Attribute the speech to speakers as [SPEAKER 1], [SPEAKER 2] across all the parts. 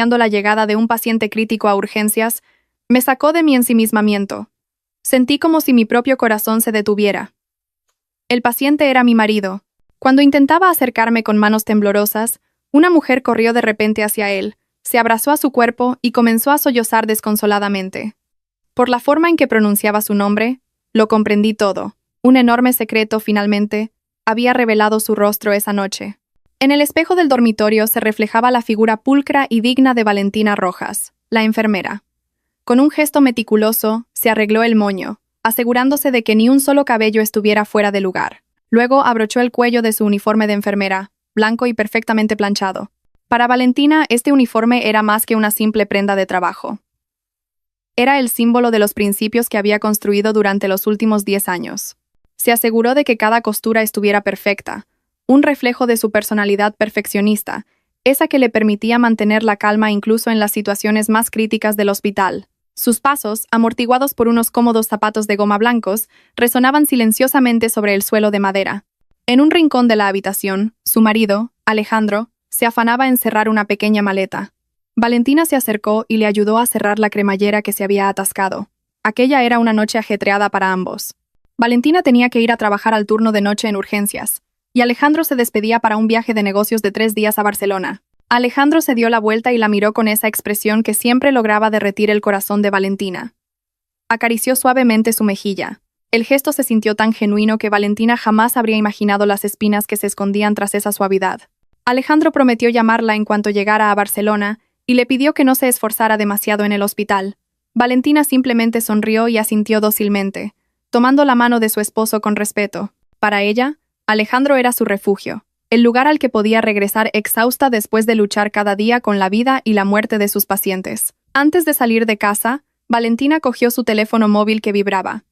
[SPEAKER 1] La llegada de un paciente crítico a urgencias me sacó de mi ensimismamiento. Sentí como si mi propio corazón se detuviera. El paciente era mi marido. Cuando intentaba acercarme con manos temblorosas, una mujer corrió de repente hacia él, se abrazó a su cuerpo y comenzó a sollozar desconsoladamente. Por la forma en que pronunciaba su nombre, lo comprendí todo. Un enorme secreto, finalmente, había revelado su rostro esa noche. En el espejo del dormitorio se reflejaba la figura pulcra y digna de Valentina Rojas, la enfermera. Con un gesto meticuloso, se arregló el moño, asegurándose de que ni un solo cabello estuviera fuera de lugar. Luego abrochó el cuello de su uniforme de enfermera, blanco y perfectamente planchado. Para Valentina, este uniforme era más que una simple prenda de trabajo. Era el símbolo de los principios que había construido durante los últimos 10 años. Se aseguró de que cada costura estuviera perfecta, un reflejo de su personalidad perfeccionista, esa que le permitía mantener la calma incluso en las situaciones más críticas del hospital. Sus pasos, amortiguados por unos cómodos zapatos de goma blancos, resonaban silenciosamente sobre el suelo de madera. En un rincón de la habitación, su marido, Alejandro, se afanaba en cerrar una pequeña maleta. Valentina se acercó y le ayudó a cerrar la cremallera que se había atascado. Aquella era una noche ajetreada para ambos. Valentina tenía que ir a trabajar al turno de noche en urgencias, y Alejandro se despedía para un viaje de negocios de 3 días a Barcelona. Alejandro se dio la vuelta y la miró con esa expresión que siempre lograba derretir el corazón de Valentina. Acarició suavemente su mejilla. El gesto se sintió tan genuino que Valentina jamás habría imaginado las espinas que se escondían tras esa suavidad. Alejandro prometió llamarla en cuanto llegara a Barcelona y le pidió que no se esforzara demasiado en el hospital. Valentina simplemente sonrió y asintió dócilmente, tomando la mano de su esposo con respeto. Para ella, Alejandro era su refugio, el lugar al que podía regresar exhausta después de luchar cada día con la vida y la muerte de sus pacientes. Antes de salir de casa, Valentina cogió su teléfono móvil que vibraba.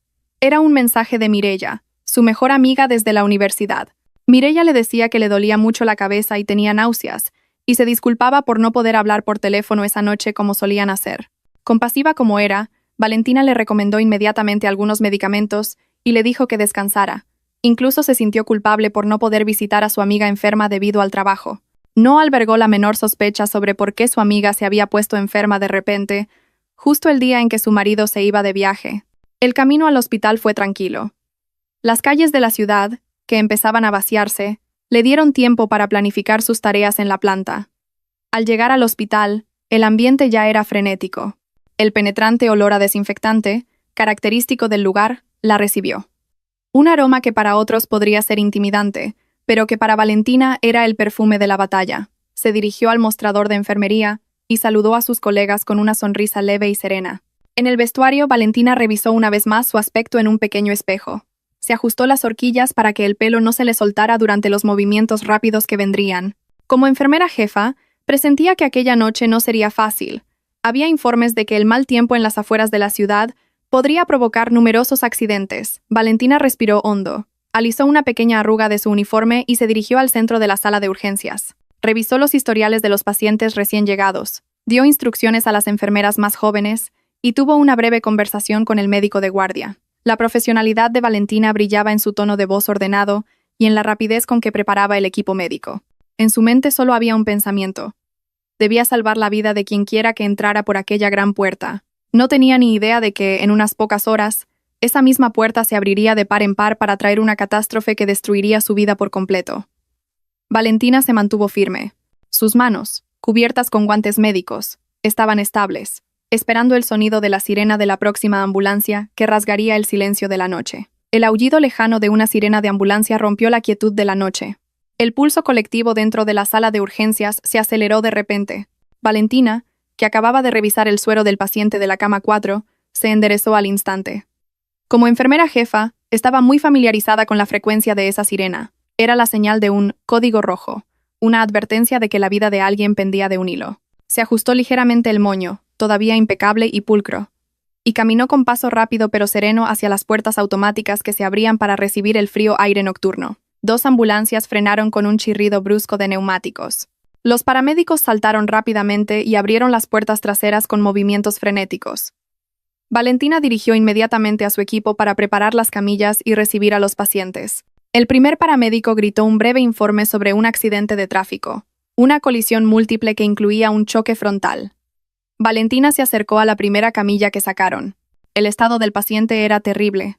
[SPEAKER 1] Era un mensaje de Mireia, su mejor amiga desde la universidad. Mireia le decía que le dolía mucho la cabeza y tenía náuseas, y se disculpaba por no poder hablar por teléfono esa noche como solían hacer. Compasiva como era, Valentina le recomendó inmediatamente algunos medicamentos y le dijo que descansara. Incluso se sintió culpable por no poder visitar a su amiga enferma debido al trabajo. No albergó la menor sospecha sobre por qué su amiga se había puesto enferma de repente, justo el día en que su marido se iba de viaje. El camino al hospital fue tranquilo. Las calles de la ciudad, que empezaban a vaciarse, le dieron tiempo para planificar sus tareas en la planta. Al llegar al hospital, el ambiente ya era frenético. El penetrante olor a desinfectante, característico del lugar, la recibió. Un aroma que para otros podría ser intimidante, pero que para Valentina era el perfume de la batalla. Se dirigió al mostrador de enfermería y saludó a sus colegas con una sonrisa leve y serena. En el vestuario, Valentina revisó una vez más su aspecto en un pequeño espejo. Se ajustó las horquillas para que el pelo no se le soltara durante los movimientos rápidos que vendrían. Como enfermera jefa, presentía que aquella noche no sería fácil. Había informes de que el mal tiempo en las afueras de la ciudad podría provocar numerosos accidentes. Valentina respiró hondo, alisó una pequeña arruga de su uniforme y se dirigió al centro de la sala de urgencias. Revisó los historiales de los pacientes recién llegados, dio instrucciones a las enfermeras más jóvenes y tuvo una breve conversación con el médico de guardia. La profesionalidad de Valentina brillaba en su tono de voz ordenado y en la rapidez con que preparaba el equipo médico. En su mente solo había un pensamiento. Debía salvar la vida de quienquiera que entrara por aquella gran puerta. No tenía ni idea de que, en unas pocas horas, esa misma puerta se abriría de par en par para traer una catástrofe que destruiría su vida por completo. Valentina se mantuvo firme. Sus manos, cubiertas con guantes médicos, estaban estables, esperando el sonido de la sirena de la próxima ambulancia que rasgaría el silencio de la noche. El aullido lejano de una sirena de ambulancia rompió la quietud de la noche. El pulso colectivo dentro de la sala de urgencias se aceleró de repente. Valentina, que acababa de revisar el suero del paciente de la cama 4, se enderezó al instante. Como enfermera jefa, estaba muy familiarizada con la frecuencia de esa sirena. Era la señal de un código rojo, una advertencia de que la vida de alguien pendía de un hilo. Se ajustó ligeramente el moño, todavía impecable y pulcro, y caminó con paso rápido pero sereno hacia las puertas automáticas que se abrían para recibir el frío aire nocturno. 2 ambulancias frenaron con un chirrido brusco de neumáticos. Los paramédicos saltaron rápidamente y abrieron las puertas traseras con movimientos frenéticos. Valentina dirigió inmediatamente a su equipo para preparar las camillas y recibir a los pacientes. El primer paramédico gritó un breve informe sobre un accidente de tráfico. Una colisión múltiple que incluía un choque frontal. Valentina se acercó a la primera camilla que sacaron. El estado del paciente era terrible.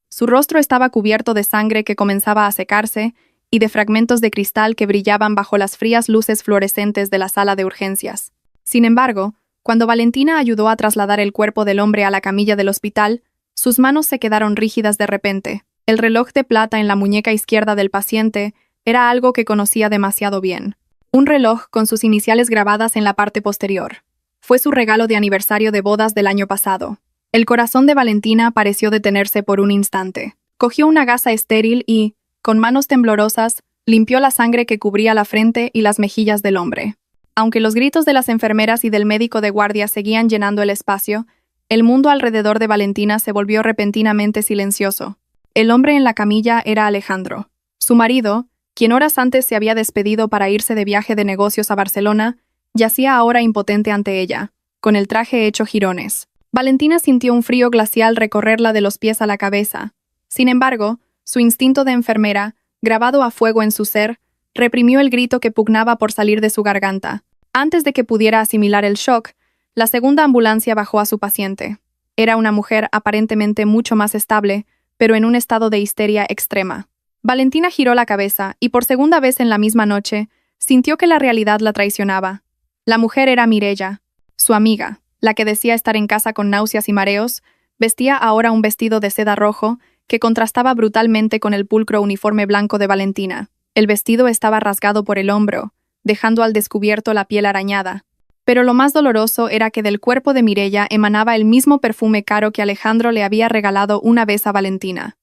[SPEAKER 1] Su rostro estaba cubierto de sangre que comenzaba a secarse y de fragmentos de cristal que brillaban bajo las frías luces fluorescentes de la sala de urgencias. Sin embargo, cuando Valentina ayudó a trasladar el cuerpo del hombre a la camilla del hospital, sus manos se quedaron rígidas de repente. El reloj de plata en la muñeca izquierda del paciente era algo que conocía demasiado bien. Un reloj con sus iniciales grabadas en la parte posterior. Fue su regalo de aniversario de bodas del año pasado. El corazón de Valentina pareció detenerse por un instante. Cogió una gasa estéril y, con manos temblorosas, limpió la sangre que cubría la frente y las mejillas del hombre. Aunque los gritos de las enfermeras y del médico de guardia seguían llenando el espacio, el mundo alrededor de Valentina se volvió repentinamente silencioso. El hombre en la camilla era Alejandro. Su marido, quien horas antes se había despedido para irse de viaje de negocios a Barcelona, yacía ahora impotente ante ella, con el traje hecho jirones. Valentina sintió un frío glacial recorrerla de los pies a la cabeza. Sin embargo, su instinto de enfermera, grabado a fuego en su ser, reprimió el grito que pugnaba por salir de su garganta. Antes de que pudiera asimilar el shock, la segunda ambulancia bajó a su paciente. Era una mujer aparentemente mucho más estable, pero en un estado de histeria extrema. Valentina giró la cabeza y por segunda vez en la misma noche, sintió que la realidad la traicionaba. La mujer era Mireia, su amiga. La que decía estar en casa con náuseas y mareos, vestía ahora un vestido de seda rojo que contrastaba brutalmente con el pulcro uniforme blanco de Valentina. El vestido estaba rasgado por el hombro, dejando al descubierto la piel arañada. Pero lo más doloroso era que del cuerpo de Mireia emanaba el mismo perfume caro que Alejandro le había regalado una vez a Valentina.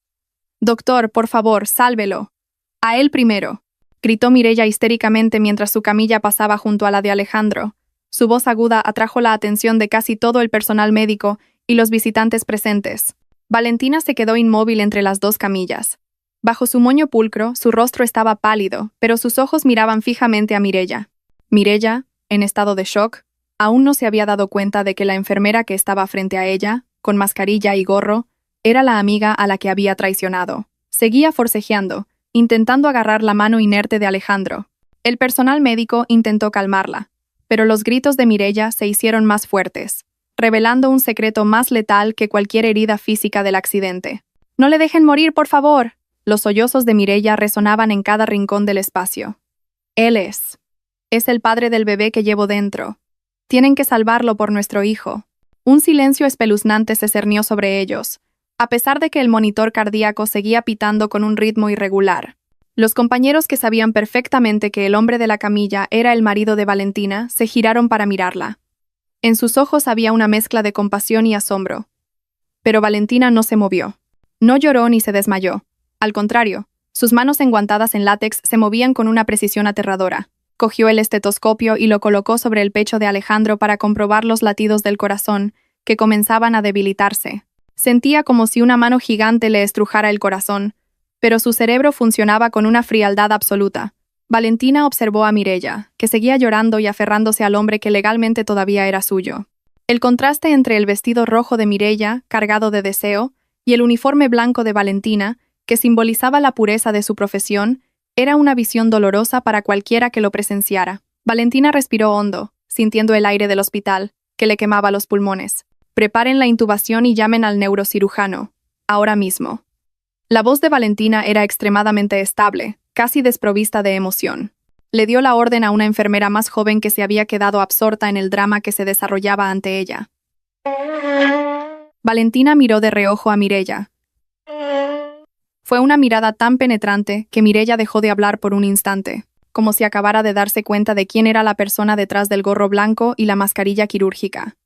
[SPEAKER 1] «Doctor, por favor, sálvelo. A él primero», gritó Mireia histéricamente mientras su camilla pasaba junto a la de Alejandro. Su voz aguda atrajo la atención de casi todo el personal médico y los visitantes presentes. Valentina se quedó inmóvil entre las dos camillas. Bajo su moño pulcro, su rostro estaba pálido, pero sus ojos miraban fijamente a Mireia. Mireia, en estado de shock, aún no se había dado cuenta de que la enfermera que estaba frente a ella, con mascarilla y gorro, era la amiga a la que había traicionado. Seguía forcejeando, intentando agarrar la mano inerte de Alejandro. El personal médico intentó calmarla, pero los gritos de Mireia se hicieron más fuertes, revelando un secreto más letal que cualquier herida física del accidente. «¡No le dejen morir, por favor!» Los sollozos de Mireia resonaban en cada rincón del espacio. «Él es el padre del bebé que llevo dentro. Tienen que salvarlo por nuestro hijo». Un silencio espeluznante se cernió sobre ellos, a pesar de que el monitor cardíaco seguía pitando con un ritmo irregular. Los compañeros que sabían perfectamente que el hombre de la camilla era el marido de Valentina se giraron para mirarla. En sus ojos había una mezcla de compasión y asombro. Pero Valentina no se movió. No lloró ni se desmayó. Al contrario, sus manos enguantadas en látex se movían con una precisión aterradora. Cogió el estetoscopio y lo colocó sobre el pecho de Alejandro para comprobar los latidos del corazón, que comenzaban a debilitarse. Sentía como si una mano gigante le estrujara el corazón, pero su cerebro funcionaba con una frialdad absoluta. Valentina observó a Mireia, que seguía llorando y aferrándose al hombre que legalmente todavía era suyo. El contraste entre el vestido rojo de Mireia, cargado de deseo, y el uniforme blanco de Valentina, que simbolizaba la pureza de su profesión, era una visión dolorosa para cualquiera que lo presenciara. Valentina respiró hondo, sintiendo el aire del hospital, que le quemaba los pulmones. «Preparen la intubación y llamen al neurocirujano. Ahora mismo». La voz de Valentina era extremadamente estable, casi desprovista de emoción. Le dio la orden a una enfermera más joven que se había quedado absorta en el drama que se desarrollaba ante ella. Valentina miró de reojo a Mireia. Fue una mirada tan penetrante que Mireia dejó de hablar por un instante, como si acabara de darse cuenta de quién era la persona detrás del gorro blanco y la mascarilla quirúrgica.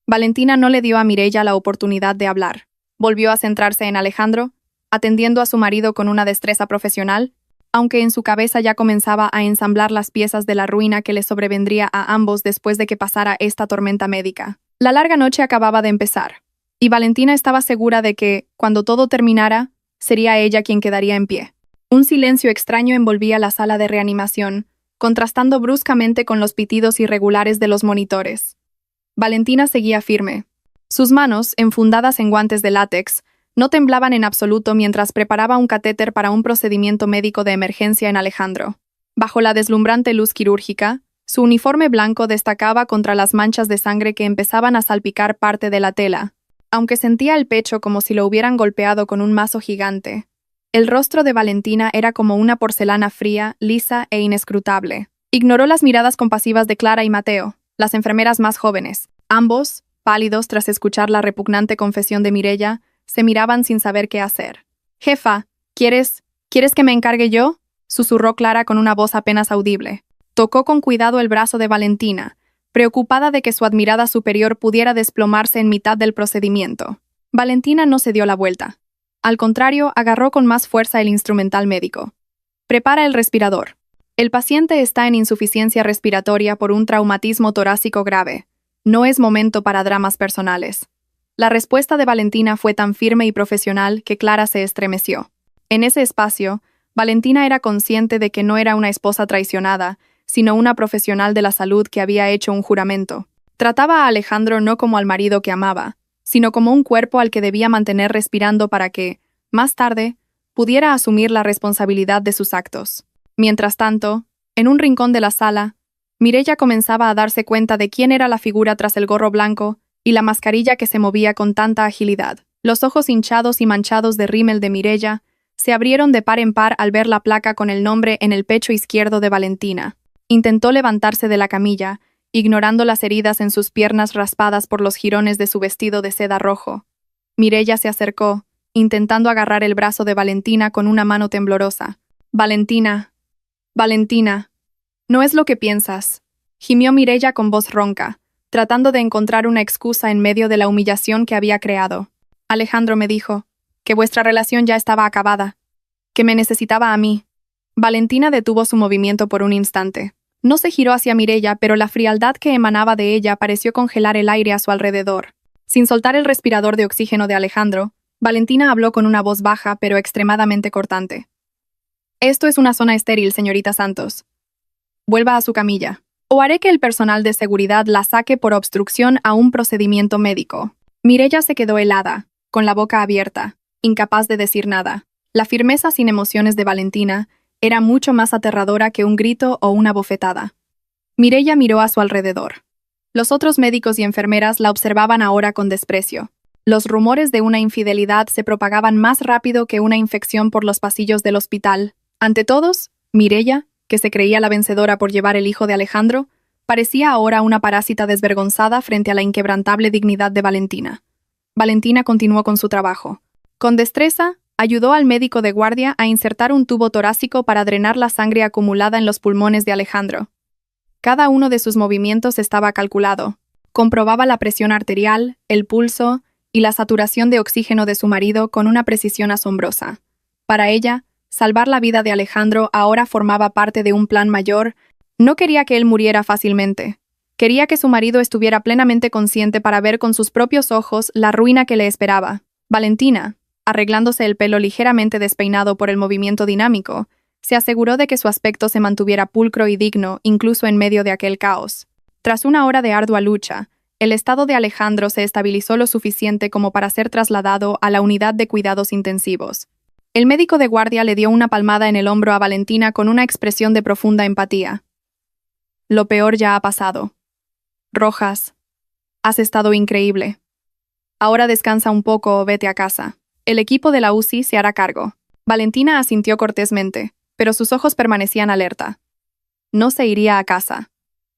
[SPEAKER 1] Valentina no le dio a Mireia la oportunidad de hablar. Volvió a centrarse en Alejandro, atendiendo a su marido con una destreza profesional, aunque en su cabeza ya comenzaba a ensamblar las piezas de la ruina que les sobrevendría a ambos después de que pasara esta tormenta médica. La larga noche acababa de empezar, y Valentina estaba segura de que, cuando todo terminara, sería ella quien quedaría en pie. Un silencio extraño envolvía la sala de reanimación, contrastando bruscamente con los pitidos irregulares de los monitores. Valentina seguía firme. Sus manos, enfundadas en guantes de látex, no temblaban en absoluto mientras preparaba un catéter para un procedimiento médico de emergencia en Alejandro. Bajo la deslumbrante luz quirúrgica, su uniforme blanco destacaba contra las manchas de sangre que empezaban a salpicar parte de la tela. Aunque sentía el pecho como si lo hubieran golpeado con un mazo gigante, el rostro de Valentina era como una porcelana fría, lisa e inescrutable. Ignoró las miradas compasivas de Clara y Mateo, las enfermeras más jóvenes. Ambos, pálidos tras escuchar la repugnante confesión de Mireia, se miraban sin saber qué hacer. «Jefa, ¿quieres que me encargue yo?», susurró Clara con una voz apenas audible. Tocó con cuidado el brazo de Valentina, preocupada de que su admirada superior pudiera desplomarse en mitad del procedimiento. Valentina no se dio la vuelta. Al contrario, agarró con más fuerza el instrumental médico. «Prepara el respirador. El paciente está en insuficiencia respiratoria por un traumatismo torácico grave. No es momento para dramas personales». La respuesta de Valentina fue tan firme y profesional que Clara se estremeció. En ese espacio, Valentina era consciente de que no era una esposa traicionada, sino una profesional de la salud que había hecho un juramento. Trataba a Alejandro no como al marido que amaba, sino como un cuerpo al que debía mantener respirando para que, más tarde, pudiera asumir la responsabilidad de sus actos. Mientras tanto, en un rincón de la sala, Mireia comenzaba a darse cuenta de quién era la figura tras el gorro blanco y la mascarilla que se movía con tanta agilidad. Los ojos hinchados y manchados de rímel de Mireia se abrieron de par en par al ver la placa con el nombre en el pecho izquierdo de Valentina. Intentó levantarse de la camilla, ignorando las heridas en sus piernas raspadas por los jirones de su vestido de seda rojo. Mireia se acercó, intentando agarrar el brazo de Valentina con una mano temblorosa. «Valentina, Valentina, no es lo que piensas», gimió Mireia con voz ronca, tratando de encontrar una excusa en medio de la humillación que había creado. «Alejandro me dijo que vuestra relación ya estaba acabada, que me necesitaba a mí». Valentina detuvo su movimiento por un instante. No se giró hacia Mireia, pero la frialdad que emanaba de ella pareció congelar el aire a su alrededor. Sin soltar el respirador de oxígeno de Alejandro, Valentina habló con una voz baja pero extremadamente cortante. «Esto es una zona estéril, señorita Santos. Vuelva a su camilla, o haré que el personal de seguridad la saque por obstrucción a un procedimiento médico». Mireia se quedó helada, con la boca abierta, incapaz de decir nada. La firmeza sin emociones de Valentina era mucho más aterradora que un grito o una bofetada. Mireia miró a su alrededor. Los otros médicos y enfermeras la observaban ahora con desprecio. Los rumores de una infidelidad se propagaban más rápido que una infección por los pasillos del hospital. Ante todos, Mireia, que se creía la vencedora por llevar el hijo de Alejandro, parecía ahora una parásita desvergonzada frente a la inquebrantable dignidad de Valentina. Valentina continuó con su trabajo. Con destreza, ayudó al médico de guardia a insertar un tubo torácico para drenar la sangre acumulada en los pulmones de Alejandro. Cada uno de sus movimientos estaba calculado. Comprobaba la presión arterial, el pulso y la saturación de oxígeno de su marido con una precisión asombrosa. Para ella, salvar la vida de Alejandro ahora formaba parte de un plan mayor. No quería que él muriera fácilmente. Quería que su marido estuviera plenamente consciente para ver con sus propios ojos la ruina que le esperaba. Valentina, arreglándose el pelo ligeramente despeinado por el movimiento dinámico, se aseguró de que su aspecto se mantuviera pulcro y digno incluso en medio de aquel caos. Tras una hora de ardua lucha, el estado de Alejandro se estabilizó lo suficiente como para ser trasladado a la unidad de cuidados intensivos. El médico de guardia le dio una palmada en el hombro a Valentina con una expresión de profunda empatía. «Lo peor ya ha pasado. Rojas, has estado increíble. Ahora descansa un poco o vete a casa. El equipo de la UCI se hará cargo». Valentina asintió cortésmente, pero sus ojos permanecían alerta. No se iría a casa.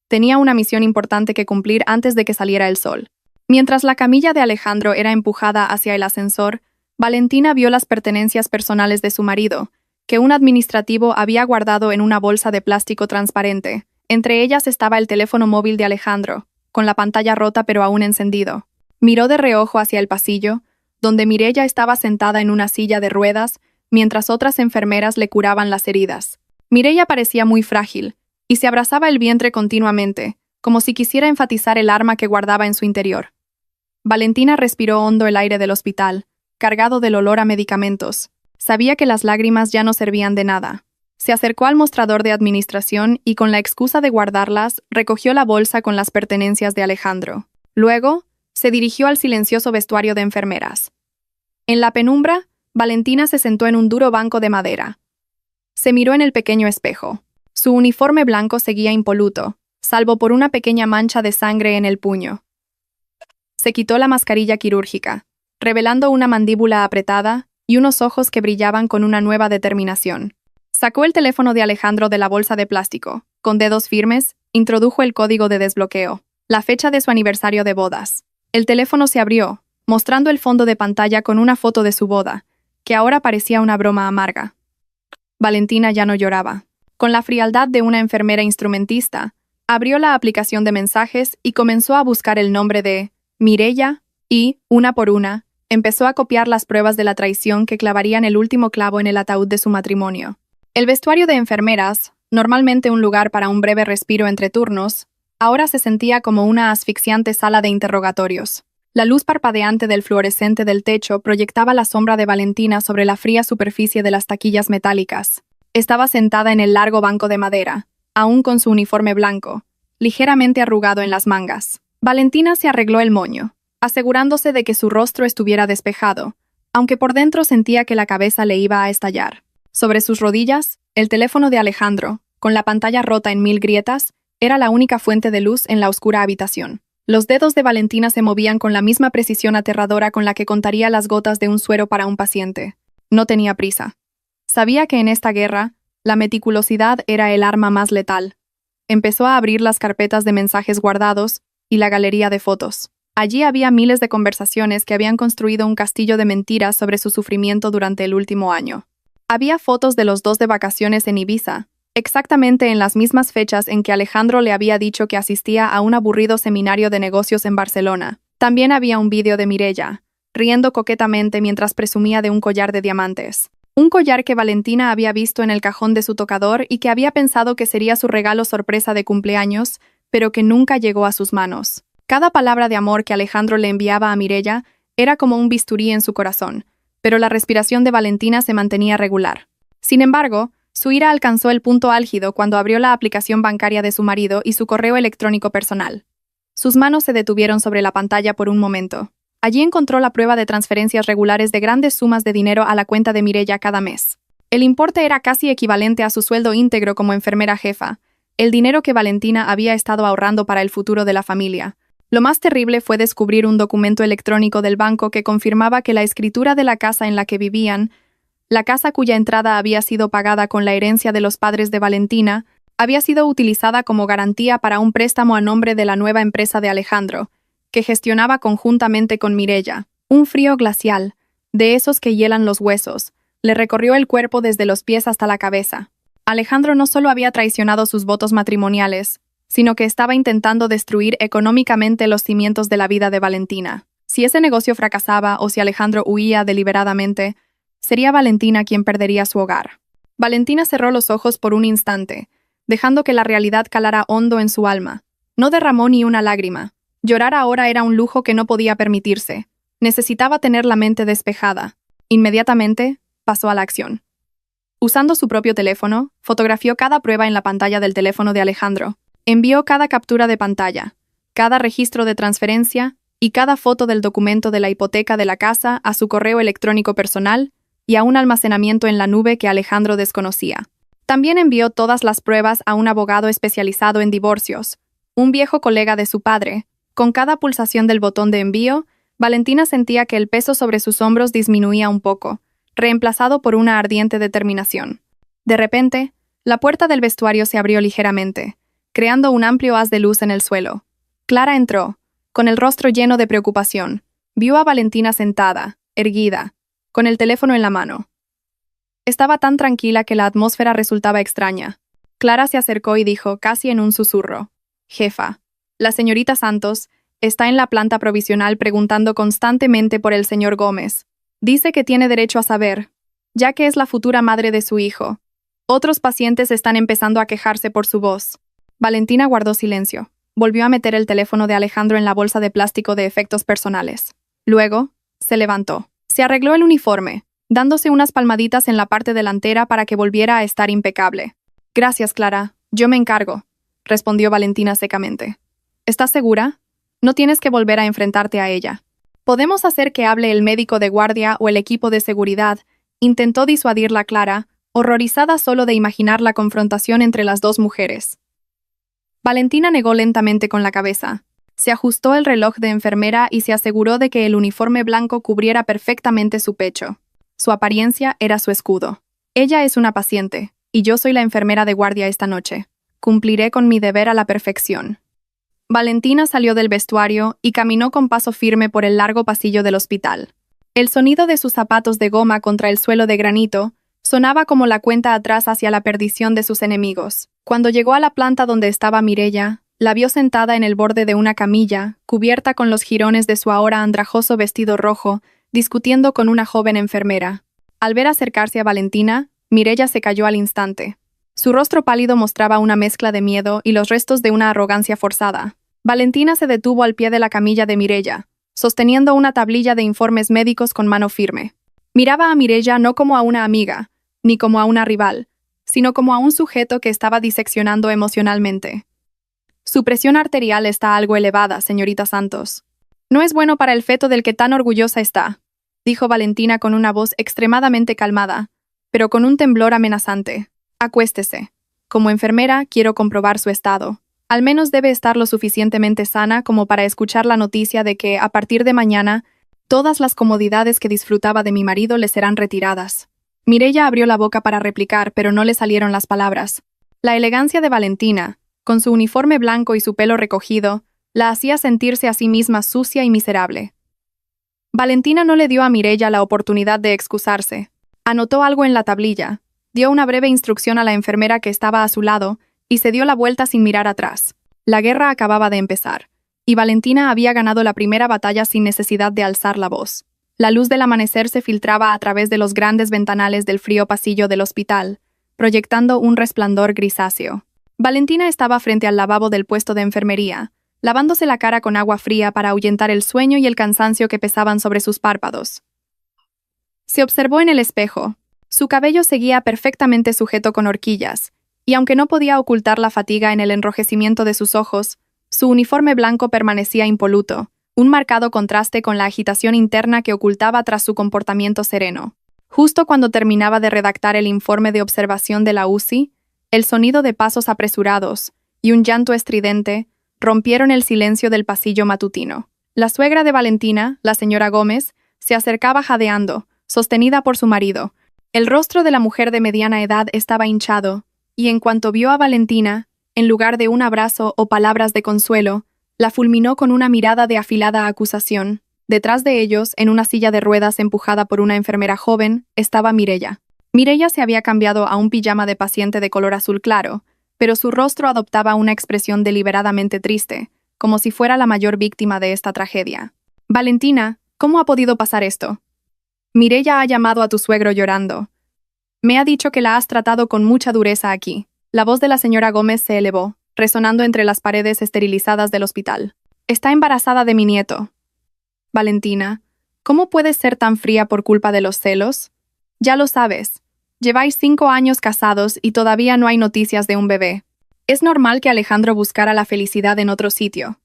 [SPEAKER 1] Tenía una misión importante que cumplir antes de que saliera el sol. Mientras la camilla de Alejandro era empujada hacia el ascensor, Valentina vio las pertenencias personales de su marido, que un administrativo había guardado en una bolsa de plástico transparente. Entre ellas estaba el teléfono móvil de Alejandro, con la pantalla rota pero aún encendido. Miró de reojo hacia el pasillo, donde Mireia estaba sentada en una silla de ruedas, mientras otras enfermeras le curaban las heridas. Mireia parecía muy frágil, y se abrazaba el vientre continuamente, como si quisiera enfatizar el arma que guardaba en su interior. Valentina respiró hondo el aire del hospital, cargado del olor a medicamentos. Sabía que las lágrimas ya no servían de nada. Se acercó al mostrador de administración y con la excusa de guardarlas, recogió la bolsa con las pertenencias de Alejandro. Luego, se dirigió al silencioso vestuario de enfermeras. En la penumbra, Valentina se sentó en un duro banco de madera. Se miró en el pequeño espejo. Su uniforme blanco seguía impoluto, salvo por una pequeña mancha de sangre en el puño. Se quitó la mascarilla quirúrgica, revelando una mandíbula apretada y unos ojos que brillaban con una nueva determinación. Sacó el teléfono de Alejandro de la bolsa de plástico. Con dedos firmes, introdujo el código de desbloqueo, la fecha de su aniversario de bodas. El teléfono se abrió, mostrando el fondo de pantalla con una foto de su boda, que ahora parecía una broma amarga. Valentina ya no lloraba. Con la frialdad de una enfermera instrumentista, abrió la aplicación de mensajes y comenzó a buscar el nombre de Mireya y, una por una, empezó a copiar las pruebas de la traición que clavarían el último clavo en el ataúd de su matrimonio. El vestuario de enfermeras, normalmente un lugar para un breve respiro entre turnos, ahora se sentía como una asfixiante sala de interrogatorios. La luz parpadeante del fluorescente del techo proyectaba la sombra de Valentina sobre la fría superficie de las taquillas metálicas. Estaba sentada en el largo banco de madera, aún con su uniforme blanco, ligeramente arrugado en las mangas. Valentina se arregló el moño, asegurándose de que su rostro estuviera despejado, aunque por dentro sentía que la cabeza le iba a estallar. Sobre sus rodillas, el teléfono de Alejandro, con la pantalla rota en 1000 grietas, era la única fuente de luz en la oscura habitación. Los dedos de Valentina se movían con la misma precisión aterradora con la que contaría las gotas de un suero para un paciente. No tenía prisa. Sabía que en esta guerra, la meticulosidad era el arma más letal. Empezó a abrir las carpetas de mensajes guardados y la galería de fotos. Allí había miles de conversaciones que habían construido un castillo de mentiras sobre su sufrimiento durante el último año. Había fotos de los dos de vacaciones en Ibiza, exactamente en las mismas fechas en que Alejandro le había dicho que asistía a un aburrido seminario de negocios en Barcelona. También había un vídeo de Mireya, riendo coquetamente mientras presumía de un collar de diamantes. Un collar que Valentina había visto en el cajón de su tocador y que había pensado que sería su regalo sorpresa de cumpleaños, pero que nunca llegó a sus manos. Cada palabra de amor que Alejandro le enviaba a Mireya era como un bisturí en su corazón, pero la respiración de Valentina se mantenía regular. Sin embargo, su ira alcanzó el punto álgido cuando abrió la aplicación bancaria de su marido y su correo electrónico personal. Sus manos se detuvieron sobre la pantalla por un momento. Allí encontró la prueba de transferencias regulares de grandes sumas de dinero a la cuenta de Mireya cada mes. El importe era casi equivalente a su sueldo íntegro como enfermera jefa, el dinero que Valentina había estado ahorrando para el futuro de la familia. Lo más terrible fue descubrir un documento electrónico del banco que confirmaba que la escritura de la casa en la que vivían, la casa cuya entrada había sido pagada con la herencia de los padres de Valentina, había sido utilizada como garantía para un préstamo a nombre de la nueva empresa de Alejandro, que gestionaba conjuntamente con Mireya. Un frío glacial, de esos que hielan los huesos, le recorrió el cuerpo desde los pies hasta la cabeza. Alejandro no solo había traicionado sus votos matrimoniales, sino que estaba intentando destruir económicamente los cimientos de la vida de Valentina. Si ese negocio fracasaba o si Alejandro huía deliberadamente, sería Valentina quien perdería su hogar. Valentina cerró los ojos por un instante, dejando que la realidad calara hondo en su alma. No derramó ni una lágrima. Llorar ahora era un lujo que no podía permitirse. Necesitaba tener la mente despejada. Inmediatamente, pasó a la acción. Usando su propio teléfono, fotografió cada prueba en la pantalla del teléfono de Alejandro. Envió cada captura de pantalla, cada registro de transferencia y cada foto del documento de la hipoteca de la casa a su correo electrónico personal y a un almacenamiento en la nube que Alejandro desconocía. También envió todas las pruebas a un abogado especializado en divorcios, un viejo colega de su padre. Con cada pulsación del botón de envío, Valentina sentía que el peso sobre sus hombros disminuía un poco, reemplazado por una ardiente determinación. De repente, la puerta del vestuario se abrió ligeramente, creando un amplio haz de luz en el suelo. Clara entró, con el rostro lleno de preocupación. Vio a Valentina sentada, erguida, con el teléfono en la mano. Estaba tan tranquila que la atmósfera resultaba extraña. Clara se acercó y dijo, casi en un susurro: «Jefa, la señorita Santos está en la planta provisional preguntando constantemente por el señor Gómez. Dice que tiene derecho a saber, ya que es la futura madre de su hijo. Otros pacientes están empezando a quejarse por su voz». Valentina guardó silencio. Volvió a meter el teléfono de Alejandro en la bolsa de plástico de efectos personales. Luego, se levantó. Se arregló el uniforme, dándose unas palmaditas en la parte delantera para que volviera a estar impecable. «Gracias, Clara. Yo me encargo», respondió Valentina secamente. «¿Estás segura? No tienes que volver a enfrentarte a ella. Podemos hacer que hable el médico de guardia o el equipo de seguridad», intentó disuadirla Clara, horrorizada solo de imaginar la confrontación entre las dos mujeres. Valentina negó lentamente con la cabeza. Se ajustó el reloj de enfermera y se aseguró de que el uniforme blanco cubriera perfectamente su pecho. Su apariencia era su escudo. Ella es una paciente, y yo soy la enfermera de guardia esta noche. Cumpliré con mi deber a la perfección. Valentina salió del vestuario y caminó con paso firme por el largo pasillo del hospital. El sonido de sus zapatos de goma contra el suelo de granito sonaba como la cuenta atrás hacia la perdición de sus enemigos. Cuando llegó a la planta donde estaba Mireia, la vio sentada en el borde de una camilla, cubierta con los jirones de su ahora andrajoso vestido rojo, discutiendo con una joven enfermera. Al ver acercarse a Valentina, Mireia se cayó al instante. Su rostro pálido mostraba una mezcla de miedo y los restos de una arrogancia forzada. Valentina se detuvo al pie de la camilla de Mireia, sosteniendo una tablilla de informes médicos con mano firme. Miraba a Mireia no como a una amiga, ni como a una rival, sino como a un sujeto que estaba diseccionando emocionalmente. Su presión arterial está algo elevada, señorita Santos. No es bueno para el feto del que tan orgullosa está, dijo Valentina con una voz extremadamente calmada, pero con un temblor amenazante. Acuéstese. Como enfermera, quiero comprobar su estado. Al menos debe estar lo suficientemente sana como para escuchar la noticia de que, a partir de mañana, todas las comodidades que disfrutaba de mi marido le serán retiradas. Mireia abrió la boca para replicar, pero no le salieron las palabras. La elegancia de Valentina, con su uniforme blanco y su pelo recogido, la hacía sentirse a sí misma sucia y miserable. Valentina no le dio a Mireia la oportunidad de excusarse. Anotó algo en la tablilla, dio una breve instrucción a la enfermera que estaba a su lado y se dio la vuelta sin mirar atrás. La guerra acababa de empezar, y Valentina había ganado la primera batalla sin necesidad de alzar la voz. La luz del amanecer se filtraba a través de los grandes ventanales del frío pasillo del hospital, proyectando un resplandor grisáceo. Valentina estaba frente al lavabo del puesto de enfermería, lavándose la cara con agua fría para ahuyentar el sueño y el cansancio que pesaban sobre sus párpados. Se observó en el espejo. Su cabello seguía perfectamente sujeto con horquillas, y aunque no podía ocultar la fatiga en el enrojecimiento de sus ojos, su uniforme blanco permanecía impoluto, un marcado contraste con la agitación interna que ocultaba tras su comportamiento sereno. Justo cuando terminaba de redactar el informe de observación de la UCI, el sonido de pasos apresurados y un llanto estridente rompieron el silencio del pasillo matutino. La suegra de Valentina, la señora Gómez, se acercaba jadeando, sostenida por su marido. El rostro de la mujer de mediana edad estaba hinchado, y en cuanto vio a Valentina, en lugar de un abrazo o palabras de consuelo, la fulminó con una mirada de afilada acusación. Detrás de ellos, en una silla de ruedas empujada por una enfermera joven, estaba Mireia. Mireia se había cambiado a un pijama de paciente de color azul claro, pero su rostro adoptaba una expresión deliberadamente triste, como si fuera la mayor víctima de esta tragedia. Valentina, ¿cómo ha podido pasar esto? Mireia ha llamado a tu suegro llorando. Me ha dicho que la has tratado con mucha dureza aquí. La voz de la señora Gómez se elevó, resonando entre las paredes esterilizadas del hospital. Está embarazada de mi nieto. Valentina, ¿cómo puedes ser tan fría por culpa de los celos? Ya lo sabes. Lleváis 5 años casados y todavía no hay noticias de un bebé. Es normal que Alejandro buscara la felicidad en otro sitio.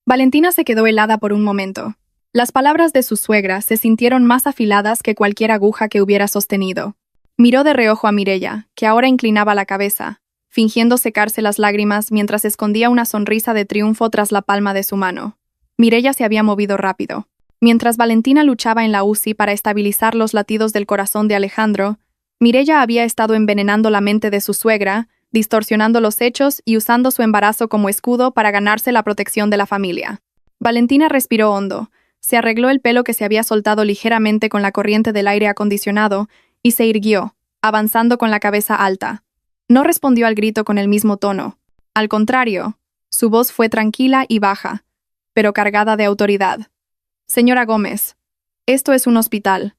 [SPEAKER 1] Valentina se quedó helada por un momento. Las palabras de su suegra se sintieron más afiladas que cualquier aguja que hubiera sostenido. Miró de reojo a Mireia, que ahora inclinaba la cabeza, fingiendo secarse las lágrimas mientras escondía una sonrisa de triunfo tras la palma de su mano. Mireia se había movido rápido. Mientras Valentina luchaba en la UCI para estabilizar los latidos del corazón de Alejandro, Mireia había estado envenenando la mente de su suegra, distorsionando los hechos y usando su embarazo como escudo para ganarse la protección de la familia. Valentina respiró hondo, se arregló el pelo que se había soltado ligeramente con la corriente del aire acondicionado y se irguió, avanzando con la cabeza alta. No respondió al grito con el mismo tono. Al contrario, su voz fue tranquila y baja, pero cargada de autoridad. Señora Gómez, esto es un hospital.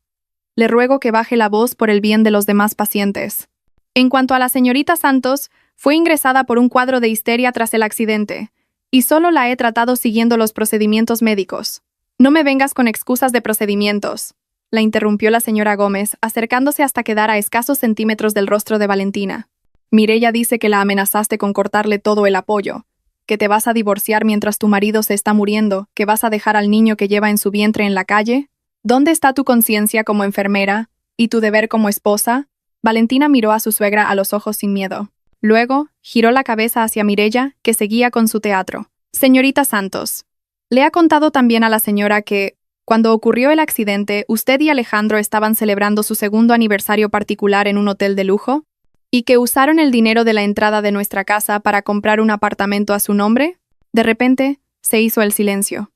[SPEAKER 1] Le ruego que baje la voz por el bien de los demás pacientes. En cuanto a la señorita Santos, fue ingresada por un cuadro de histeria tras el accidente, y solo la he tratado siguiendo los procedimientos médicos. No me vengas con excusas de procedimientos, la interrumpió la señora Gómez, acercándose hasta quedar a escasos centímetros del rostro de Valentina. Mireia dice que la amenazaste con cortarle todo el apoyo, que te vas a divorciar mientras tu marido se está muriendo, que vas a dejar al niño que lleva en su vientre en la calle. ¿Dónde está tu conciencia como enfermera y tu deber como esposa? Valentina miró a su suegra a los ojos sin miedo. Luego, giró la cabeza hacia Mireya, que seguía con su teatro. Señorita Santos, le ha contado también a la señora que, cuando ocurrió el accidente, usted y Alejandro estaban celebrando su segundo aniversario particular en un hotel de lujo, y que usaron el dinero de la entrada de nuestra casa para comprar un apartamento a su nombre. De repente, se hizo el silencio.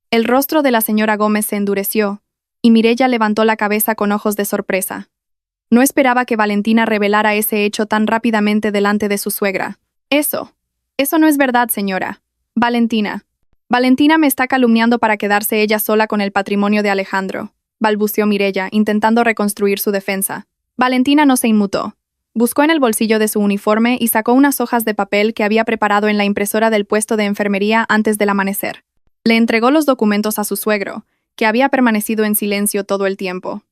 [SPEAKER 1] El rostro de la señora Gómez se endureció, y Mireya levantó la cabeza con ojos de sorpresa. No esperaba que Valentina revelara ese hecho tan rápidamente delante de su suegra. Eso no es verdad, señora. Valentina me está calumniando para quedarse ella sola con el patrimonio de Alejandro, balbuceó Mireya, intentando reconstruir su defensa. Valentina no se inmutó. Buscó en el bolsillo de su uniforme y sacó unas hojas de papel que había preparado en la impresora del puesto de enfermería antes del amanecer. Le entregó los documentos a su suegro, que había permanecido en silencio todo el tiempo.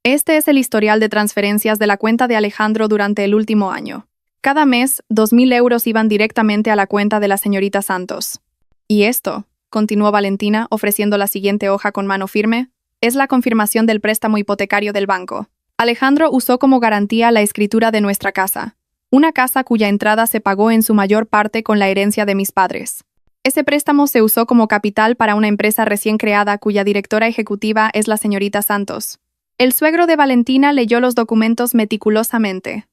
[SPEAKER 1] Este es el historial de transferencias de la cuenta de Alejandro durante el último año. Cada mes, 2.000 euros iban directamente a la cuenta de la señorita Santos. Y esto, continuó Valentina, ofreciendo la siguiente hoja con mano firme, es la confirmación del préstamo hipotecario del banco. Alejandro usó como garantía la escritura de nuestra casa, una casa cuya entrada se pagó en su mayor parte con la herencia de mis padres. Ese préstamo se usó como capital para una empresa recién creada cuya directora ejecutiva es la señorita Santos. El suegro de Valentina leyó los documentos meticulosamente.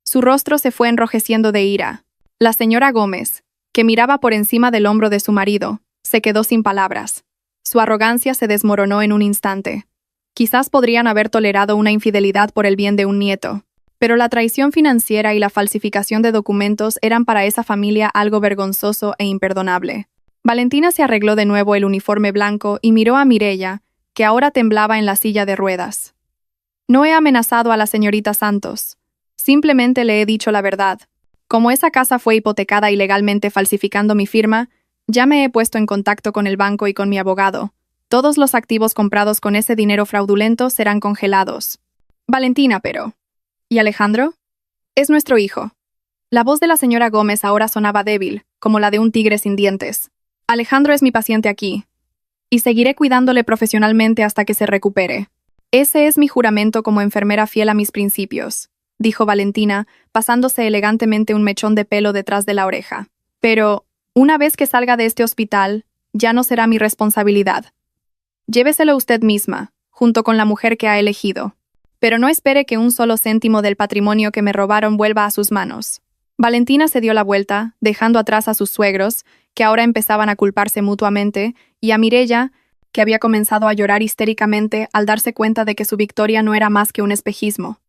[SPEAKER 1] Su rostro se fue enrojeciendo de ira. La señora Gómez, que miraba por encima del hombro de su marido, se quedó sin palabras. Su arrogancia se desmoronó en un instante. Quizás podrían haber tolerado una infidelidad por el bien de un nieto, pero la traición financiera y la falsificación de documentos eran para esa familia algo vergonzoso e imperdonable. Valentina se arregló de nuevo el uniforme blanco y miró a Mireya, que ahora temblaba en la silla de ruedas. No he amenazado a la señorita Santos. Simplemente le he dicho la verdad. Como esa casa fue hipotecada ilegalmente falsificando mi firma, ya me he puesto en contacto con el banco y con mi abogado. Todos los activos comprados con ese dinero fraudulento serán congelados. Valentina, pero... ¿Y Alejandro? Es nuestro hijo. La voz de la señora Gómez ahora sonaba débil, como la de un tigre sin dientes. Alejandro es mi paciente aquí, y seguiré cuidándole profesionalmente hasta que se recupere. Ese es mi juramento como enfermera fiel a mis principios, dijo Valentina, pasándose elegantemente un mechón de pelo detrás de la oreja. Pero, una vez que salga de este hospital, ya no será mi responsabilidad. Lléveselo usted misma, junto con la mujer que ha elegido. Pero no espere que un solo céntimo del patrimonio que me robaron vuelva a sus manos. Valentina se dio la vuelta, dejando atrás a sus suegros, que ahora empezaban a culparse mutuamente, y a Mireya, que había comenzado a llorar histéricamente al darse cuenta de que su victoria no era más que un espejismo.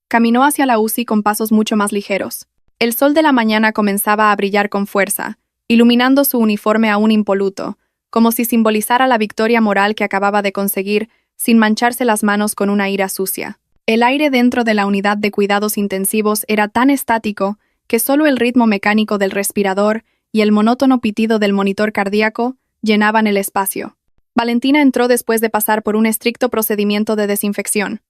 [SPEAKER 1] Caminó hacia la UCI con pasos mucho más ligeros. El sol de la mañana comenzaba a brillar con fuerza, iluminando su uniforme aún impoluto, como si simbolizara la victoria moral que acababa de conseguir, sin mancharse las manos con una ira sucia. El aire dentro de la unidad de cuidados intensivos era tan estático que solo el ritmo mecánico del respirador y el monótono pitido del monitor cardíaco llenaban el espacio. Valentina entró después de pasar por un estricto procedimiento de desinfección.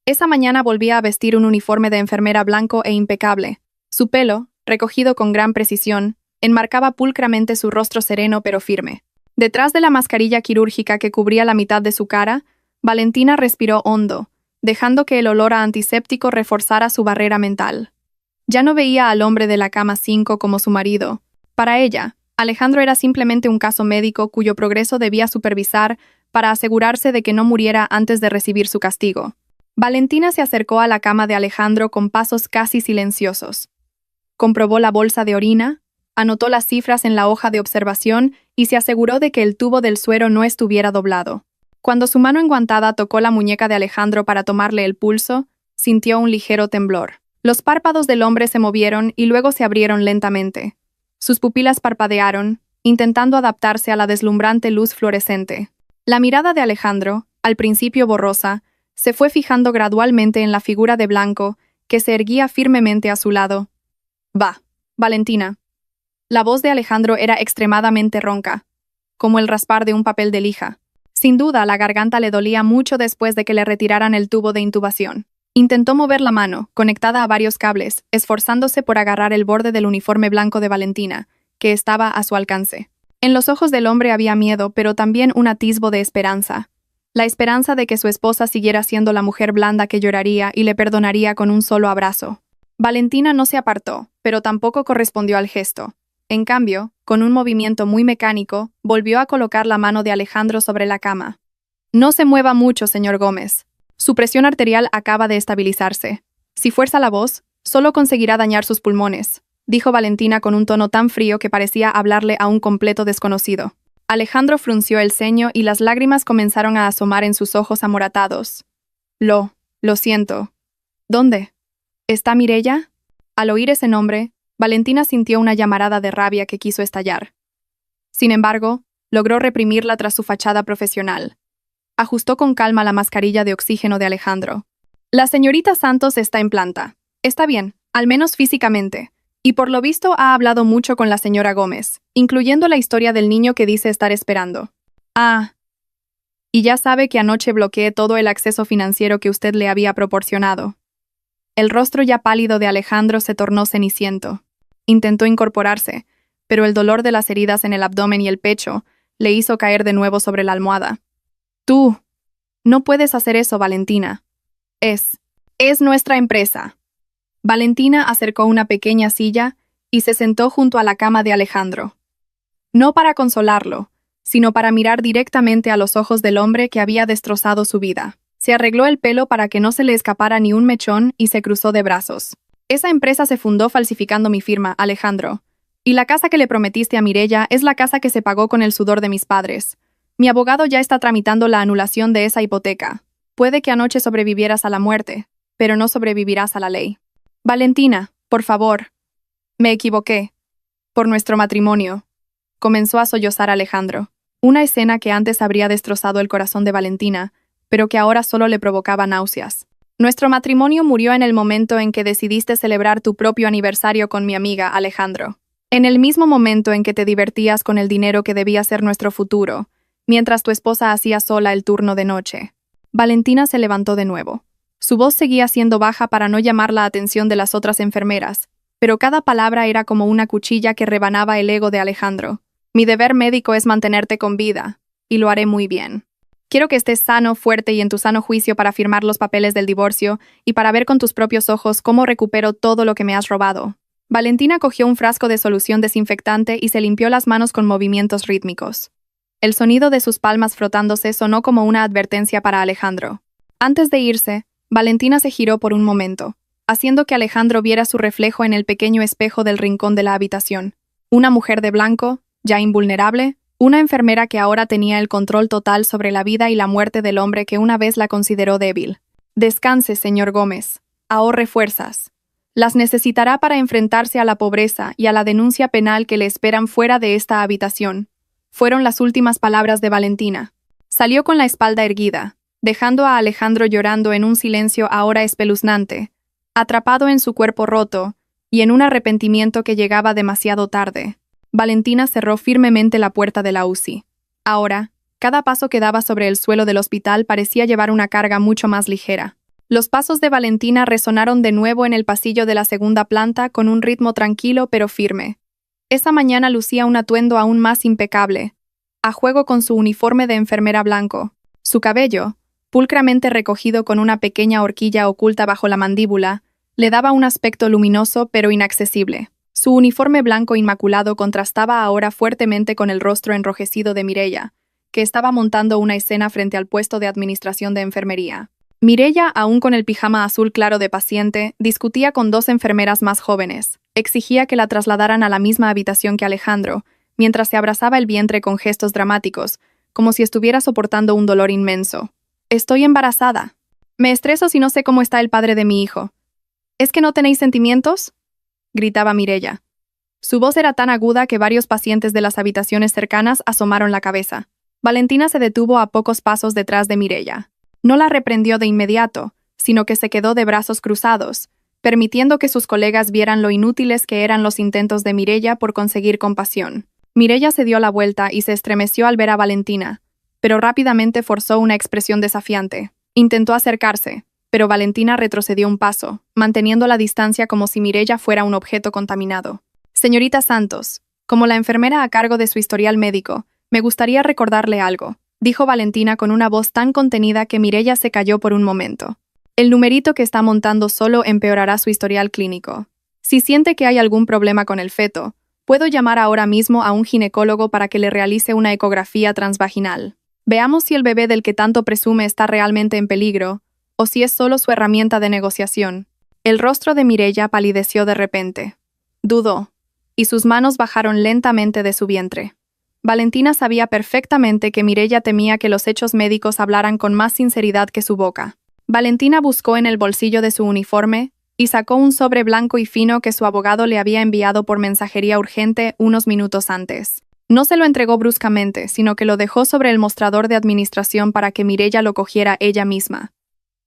[SPEAKER 1] Esa mañana volvía a vestir un uniforme de enfermera blanco e impecable. Su pelo, recogido con gran precisión, enmarcaba pulcramente su rostro sereno pero firme. Detrás de la mascarilla quirúrgica que cubría la mitad de su cara, Valentina respiró hondo, dejando que el olor a antiséptico reforzara su barrera mental. Ya no veía al hombre de la cama 5 como su marido. Para ella, Alejandro era simplemente un caso médico cuyo progreso debía supervisar para asegurarse de que no muriera antes de recibir su castigo. Valentina se acercó a la cama de Alejandro con pasos casi silenciosos. Comprobó la bolsa de orina, anotó las cifras en la hoja de observación y se aseguró de que el tubo del suero no estuviera doblado. Cuando su mano enguantada tocó la muñeca de Alejandro para tomarle el pulso, sintió un ligero temblor. Los párpados del hombre se movieron y luego se abrieron lentamente. Sus pupilas parpadearon, intentando adaptarse a la deslumbrante luz fluorescente. La mirada de Alejandro, al principio borrosa, se fue fijando gradualmente en la figura de blanco que se erguía firmemente a su lado. «Va, Valentina». La voz de Alejandro era extremadamente ronca, como el raspar de un papel de lija. Sin duda, la garganta le dolía mucho después de que le retiraran el tubo de intubación. Intentó mover la mano, conectada a varios cables, esforzándose por agarrar el borde del uniforme blanco de Valentina, que estaba a su alcance. En los ojos del hombre había miedo, pero también un atisbo de esperanza. La esperanza de que su esposa siguiera siendo la mujer blanda que lloraría y le perdonaría con un solo abrazo. Valentina no se apartó, pero tampoco correspondió al gesto. En cambio, con un movimiento muy mecánico, volvió a colocar la mano de Alejandro sobre la cama. No se mueva mucho, señor Gómez. Su presión arterial acaba de estabilizarse. Si fuerza la voz, solo conseguirá dañar sus pulmones, dijo Valentina con un tono tan frío que parecía hablarle a un completo desconocido. Alejandro frunció el ceño y las lágrimas comenzaron a asomar en sus ojos amoratados. Lo siento. ¿Dónde? ¿Está Mireya? Al oír ese nombre, Valentina sintió una llamarada de rabia que quiso estallar. Sin embargo, logró reprimirla tras su fachada profesional. Ajustó con calma la mascarilla de oxígeno de Alejandro. La señorita Santos está en planta. Está bien, al menos físicamente. Y por lo visto ha hablado mucho con la señora Gómez, incluyendo la historia del niño que dice estar esperando. Ah. Y ya sabe que anoche bloqueé todo el acceso financiero que usted le había proporcionado. El rostro ya pálido de Alejandro se tornó ceniciento. Intentó incorporarse, pero el dolor de las heridas en el abdomen y el pecho le hizo caer de nuevo sobre la almohada. Tú. No puedes hacer eso, Valentina. Es nuestra empresa. Valentina acercó una pequeña silla y se sentó junto a la cama de Alejandro. No para consolarlo, sino para mirar directamente a los ojos del hombre que había destrozado su vida. Se arregló el pelo para que no se le escapara ni un mechón y se cruzó de brazos. Esa empresa se fundó falsificando mi firma, Alejandro. Y la casa que le prometiste a Mireya es la casa que se pagó con el sudor de mis padres. Mi abogado ya está tramitando la anulación de esa hipoteca. Puede que anoche sobrevivieras a la muerte, pero no sobrevivirás a la ley. Valentina, por favor. Me equivoqué. Por nuestro matrimonio. Comenzó a sollozar Alejandro. Una escena que antes habría destrozado el corazón de Valentina, pero que ahora solo le provocaba náuseas. Nuestro matrimonio murió en el momento en que decidiste celebrar tu propio aniversario con mi amiga Alejandro. En el mismo momento en que te divertías con el dinero que debía ser nuestro futuro, mientras tu esposa hacía sola el turno de noche. Valentina se levantó de nuevo. Su voz seguía siendo baja para no llamar la atención de las otras enfermeras, pero cada palabra era como una cuchilla que rebanaba el ego de Alejandro. Mi deber médico es mantenerte con vida, y lo haré muy bien. Quiero que estés sano, fuerte y en tu sano juicio para firmar los papeles del divorcio y para ver con tus propios ojos cómo recupero todo lo que me has robado. Valentina cogió un frasco de solución desinfectante y se limpió las manos con movimientos rítmicos. El sonido de sus palmas frotándose sonó como una advertencia para Alejandro. Antes de irse, Valentina se giró por un momento, haciendo que Alejandro viera su reflejo en el pequeño espejo del rincón de la habitación. Una mujer de blanco, ya invulnerable, una enfermera que ahora tenía el control total sobre la vida y la muerte del hombre que una vez la consideró débil. Descanse, señor Gómez. Ahorre fuerzas. Las necesitará para enfrentarse a la pobreza y a la denuncia penal que le esperan fuera de esta habitación. Fueron las últimas palabras de Valentina. Salió con la espalda erguida, dejando a Alejandro llorando en un silencio ahora espeluznante, atrapado en su cuerpo roto y en un arrepentimiento que llegaba demasiado tarde. Valentina cerró firmemente la puerta de la UCI. Ahora, cada paso que daba sobre el suelo del hospital parecía llevar una carga mucho más ligera. Los pasos de Valentina resonaron de nuevo en el pasillo de la segunda planta con un ritmo tranquilo pero firme. Esa mañana lucía un atuendo aún más impecable, a juego con su uniforme de enfermera blanco. Su cabello, pulcramente recogido con una pequeña horquilla oculta bajo la mandíbula, le daba un aspecto luminoso pero inaccesible. Su uniforme blanco inmaculado contrastaba ahora fuertemente con el rostro enrojecido de Mireya, que estaba montando una escena frente al puesto de administración de enfermería. Mireya, aún con el pijama azul claro de paciente, discutía con dos enfermeras más jóvenes. Exigía que la trasladaran a la misma habitación que Alejandro, mientras se abrazaba el vientre con gestos dramáticos, como si estuviera soportando un dolor inmenso. «Estoy embarazada. Me estreso si no sé cómo está el padre de mi hijo. ¿Es que no tenéis sentimientos?», gritaba Mireya. Su voz era tan aguda que varios pacientes de las habitaciones cercanas asomaron la cabeza. Valentina se detuvo a pocos pasos detrás de Mireya. No la reprendió de inmediato, sino que se quedó de brazos cruzados, permitiendo que sus colegas vieran lo inútiles que eran los intentos de Mireya por conseguir compasión. Mireya se dio la vuelta y se estremeció al ver a Valentina, pero rápidamente forzó una expresión desafiante. Intentó acercarse, pero Valentina retrocedió un paso, manteniendo la distancia como si Mireya fuera un objeto contaminado. «Señorita Santos, como la enfermera a cargo de su historial médico, me gustaría recordarle algo», dijo Valentina con una voz tan contenida que Mireya se calló por un momento. El numerito que está montando solo empeorará su historial clínico. Si siente que hay algún problema con el feto, puedo llamar ahora mismo a un ginecólogo para que le realice una ecografía transvaginal. Veamos si el bebé del que tanto presume está realmente en peligro, o si es solo su herramienta de negociación. El rostro de Mireya palideció de repente. Dudó, y sus manos bajaron lentamente de su vientre. Valentina sabía perfectamente que Mireya temía que los hechos médicos hablaran con más sinceridad que su boca. Valentina buscó en el bolsillo de su uniforme y sacó un sobre blanco y fino que su abogado le había enviado por mensajería urgente unos minutos antes. No se lo entregó bruscamente, sino que lo dejó sobre el mostrador de administración para que Mireya lo cogiera ella misma.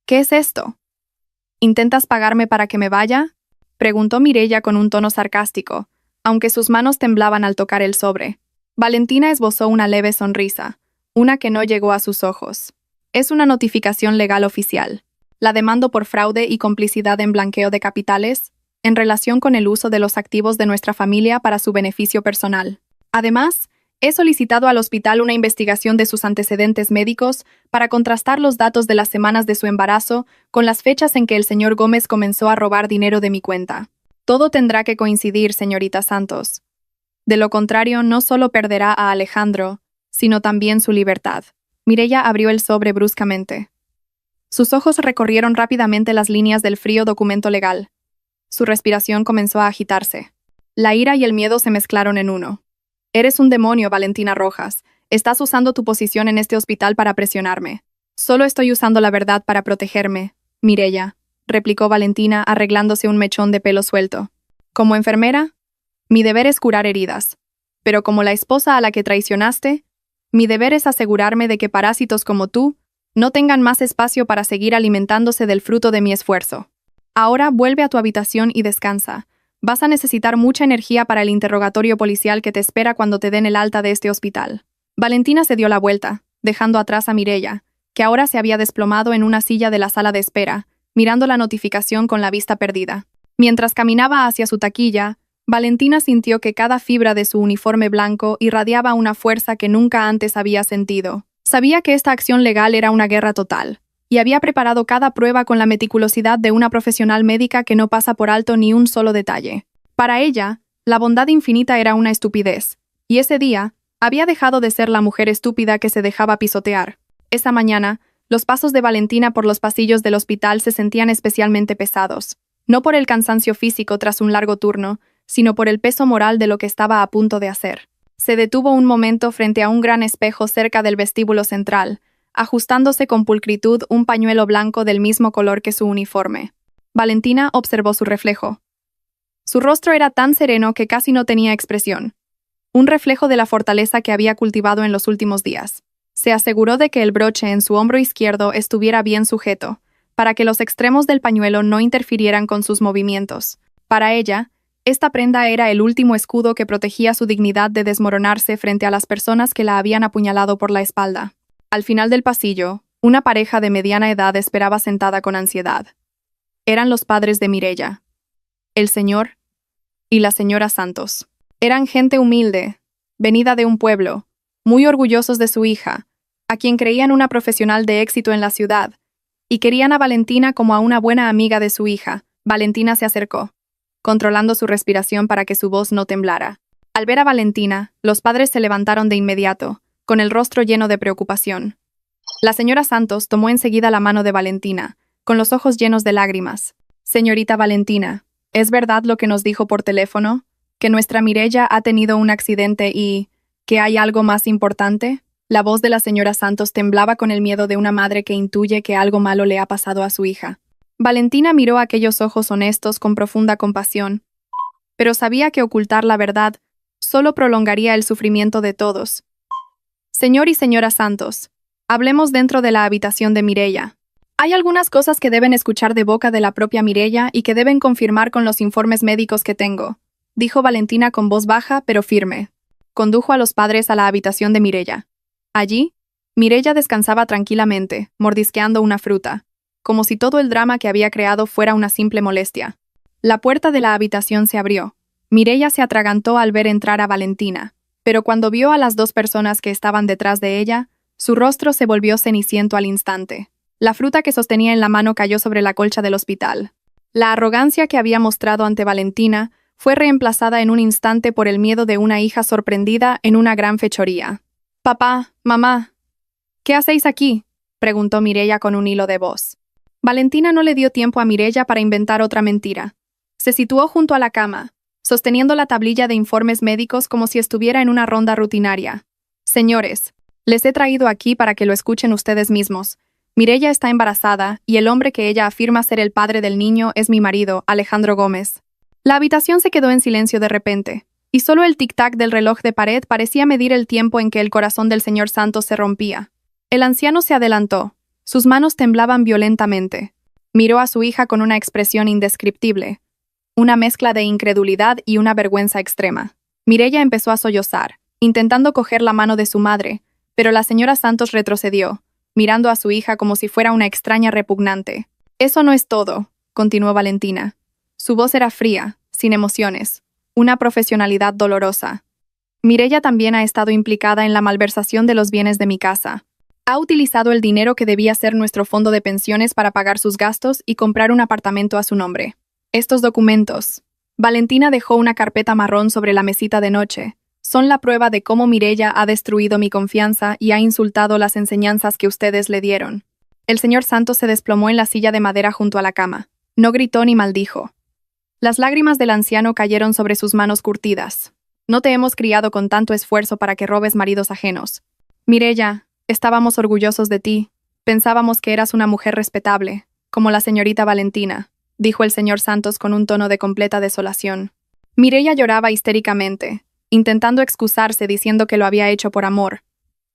[SPEAKER 1] ¿Qué es esto? ¿Intentas pagarme para que me vaya?, preguntó Mireya con un tono sarcástico, aunque sus manos temblaban al tocar el sobre. Valentina esbozó una leve sonrisa, una que no llegó a sus ojos. Es una notificación legal oficial. La demando por fraude y complicidad en blanqueo de capitales, en relación con el uso de los activos de nuestra familia para su beneficio personal. Además, he solicitado al hospital una investigación de sus antecedentes médicos para contrastar los datos de las semanas de su embarazo con las fechas en que el señor Gómez comenzó a robar dinero de mi cuenta. Todo tendrá que coincidir, señorita Santos. De lo contrario, no solo perderá a Alejandro, sino también su libertad. Mireya abrió el sobre bruscamente. Sus ojos recorrieron rápidamente las líneas del frío documento legal. Su respiración comenzó a agitarse. La ira y el miedo se mezclaron en uno. Eres un demonio, Valentina Rojas. Estás usando tu posición en este hospital para presionarme. Solo estoy usando la verdad para protegerme, Mireya, replicó Valentina arreglándose un mechón de pelo suelto. Como enfermera, mi deber es curar heridas. Pero como la esposa a la que traicionaste, mi deber es asegurarme de que parásitos como tú no tengan más espacio para seguir alimentándose del fruto de mi esfuerzo. Ahora vuelve a tu habitación y descansa. Vas a necesitar mucha energía para el interrogatorio policial que te espera cuando te den el alta de este hospital. Valentina se dio la vuelta, dejando atrás a Mireya, que ahora se había desplomado en una silla de la sala de espera, mirando la notificación con la vista perdida. Mientras caminaba hacia su taquilla, Valentina sintió que cada fibra de su uniforme blanco irradiaba una fuerza que nunca antes había sentido. Sabía que esta acción legal era una guerra total, y había preparado cada prueba con la meticulosidad de una profesional médica que no pasa por alto ni un solo detalle. Para ella, la bondad infinita era una estupidez, y ese día había dejado de ser la mujer estúpida que se dejaba pisotear. Esa mañana, los pasos de Valentina por los pasillos del hospital se sentían especialmente pesados, no por el cansancio físico tras un largo turno, sino por el peso moral de lo que estaba a punto de hacer. Se detuvo un momento frente a un gran espejo cerca del vestíbulo central, ajustándose con pulcritud un pañuelo blanco del mismo color que su uniforme. Valentina observó su reflejo. Su rostro era tan sereno que casi no tenía expresión, un reflejo de la fortaleza que había cultivado en los últimos días. Se aseguró de que el broche en su hombro izquierdo estuviera bien sujeto, para que los extremos del pañuelo no interfirieran con sus movimientos. Para ella, esta prenda era el último escudo que protegía su dignidad de desmoronarse frente a las personas que la habían apuñalado por la espalda. Al final del pasillo, una pareja de mediana edad esperaba sentada con ansiedad. Eran los padres de Mireya, el señor y la señora Santos. Eran gente humilde, venida de un pueblo, muy orgullosos de su hija, a quien creían una profesional de éxito en la ciudad, y querían a Valentina como a una buena amiga de su hija. Valentina se acercó, controlando su respiración para que su voz no temblara. Al ver a Valentina, los padres se levantaron de inmediato, con el rostro lleno de preocupación. La señora Santos tomó enseguida la mano de Valentina, con los ojos llenos de lágrimas. Señorita Valentina, ¿es verdad lo que nos dijo por teléfono? ¿Que nuestra Mireya ha tenido un accidente y que hay algo más importante? La voz de la señora Santos temblaba con el miedo de una madre que intuye que algo malo le ha pasado a su hija. Valentina miró aquellos ojos honestos con profunda compasión, pero sabía que ocultar la verdad solo prolongaría el sufrimiento de todos. Señor y señora Santos, hablemos dentro de la habitación de Mireya. Hay algunas cosas que deben escuchar de boca de la propia Mireya y que deben confirmar con los informes médicos que tengo, dijo Valentina con voz baja pero firme. Condujo a los padres a la habitación de Mireya. Allí, Mireya descansaba tranquilamente, mordisqueando una fruta, como si todo el drama que había creado fuera una simple molestia. La puerta de la habitación se abrió. Mireya se atragantó al ver entrar a Valentina, pero cuando vio a las dos personas que estaban detrás de ella, Su rostro se volvió ceniciento al instante. La fruta que sostenía en la mano cayó sobre la colcha del hospital. La arrogancia que había mostrado ante Valentina fue reemplazada en un instante por el miedo de una hija sorprendida en una gran fechoría. «Papá, mamá, ¿qué hacéis aquí?», preguntó Mireia con un hilo de voz. Valentina no le dio tiempo a Mireia para inventar otra mentira. Se situó junto a la cama, sosteniendo la tablilla de informes médicos como si estuviera en una ronda rutinaria. «Señores, les he traído aquí para que lo escuchen ustedes mismos. Mireia está embarazada y el hombre que ella afirma ser el padre del niño es mi marido, Alejandro Gómez». La habitación se quedó en silencio de repente, y solo el tic-tac del reloj de pared parecía medir el tiempo en que el corazón del señor Santos se rompía. El anciano se adelantó. Sus manos temblaban violentamente. Miró a su hija con una expresión indescriptible, una mezcla de incredulidad y una vergüenza extrema. Mireia empezó a sollozar, intentando coger la mano de su madre, pero la señora Santos retrocedió, mirando a su hija como si fuera una extraña repugnante. «Eso no es todo», continuó Valentina. Su voz era fría, sin emociones, una profesionalidad dolorosa. «Mireia también ha estado implicada en la malversación de los bienes de mi casa. Ha utilizado el dinero que debía ser nuestro fondo de pensiones para pagar sus gastos y comprar un apartamento a su nombre. Estos documentos». Valentina dejó una carpeta marrón sobre la mesita de noche. «Son la prueba de cómo Mireia ha destruido mi confianza y ha insultado las enseñanzas que ustedes le dieron». El señor Santos se desplomó en la silla de madera junto a la cama. No gritó ni maldijo. Las lágrimas del anciano cayeron sobre sus manos curtidas. «No te hemos criado con tanto esfuerzo para que robes maridos ajenos. Mireia, estábamos orgullosos de ti. Pensábamos que eras una mujer respetable, como la señorita Valentina», dijo el señor Santos con un tono de completa desolación. Mireia lloraba histéricamente, intentando excusarse diciendo que lo había hecho por amor.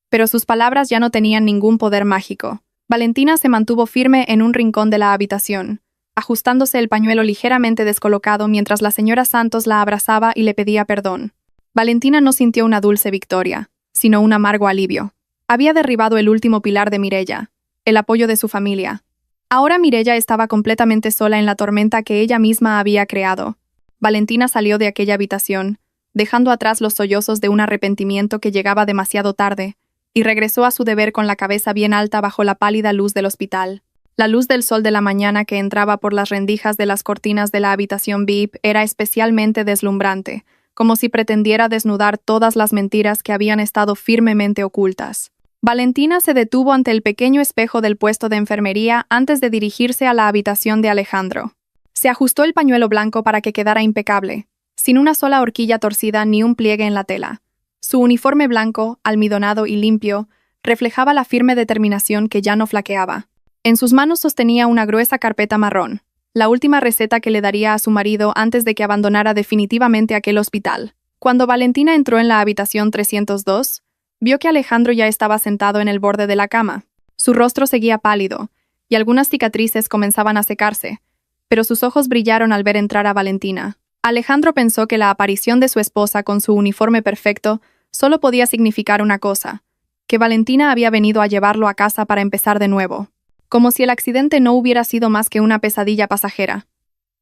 [SPEAKER 1] Pero sus palabras ya no tenían ningún poder mágico. Valentina se mantuvo firme en un rincón de la habitación, ajustándose el pañuelo ligeramente descolocado mientras la señora Santos la abrazaba y le pedía perdón. Valentina no sintió una dulce victoria, sino un amargo alivio. Había derribado el último pilar de Mireia, el apoyo de su familia. Ahora Mireia estaba completamente sola en la tormenta que ella misma había creado. Valentina salió de aquella habitación, dejando atrás los sollozos de un arrepentimiento que llegaba demasiado tarde, y regresó a su deber con la cabeza bien alta bajo la pálida luz del hospital. La luz del sol de la mañana que entraba por las rendijas de las cortinas de la habitación VIP era especialmente deslumbrante, como si pretendiera desnudar todas las mentiras que habían estado firmemente ocultas. Valentina se detuvo ante el pequeño espejo del puesto de enfermería antes de dirigirse a la habitación de Alejandro. Se ajustó el pañuelo blanco para que quedara impecable, sin una sola horquilla torcida ni un pliegue en la tela. Su uniforme blanco, almidonado y limpio, reflejaba la firme determinación que ya no flaqueaba. En sus manos sostenía una gruesa carpeta marrón, la última receta que le daría a su marido antes de que abandonara definitivamente aquel hospital. Cuando Valentina entró en la habitación 302, vio que Alejandro ya estaba sentado en el borde de la cama. Su rostro seguía pálido, y algunas cicatrices comenzaban a secarse, pero sus ojos brillaron al ver entrar a Valentina. Alejandro pensó que la aparición de su esposa con su uniforme perfecto solo podía significar una cosa, que Valentina había venido a llevarlo a casa para empezar de nuevo. Como si el accidente no hubiera sido más que una pesadilla pasajera.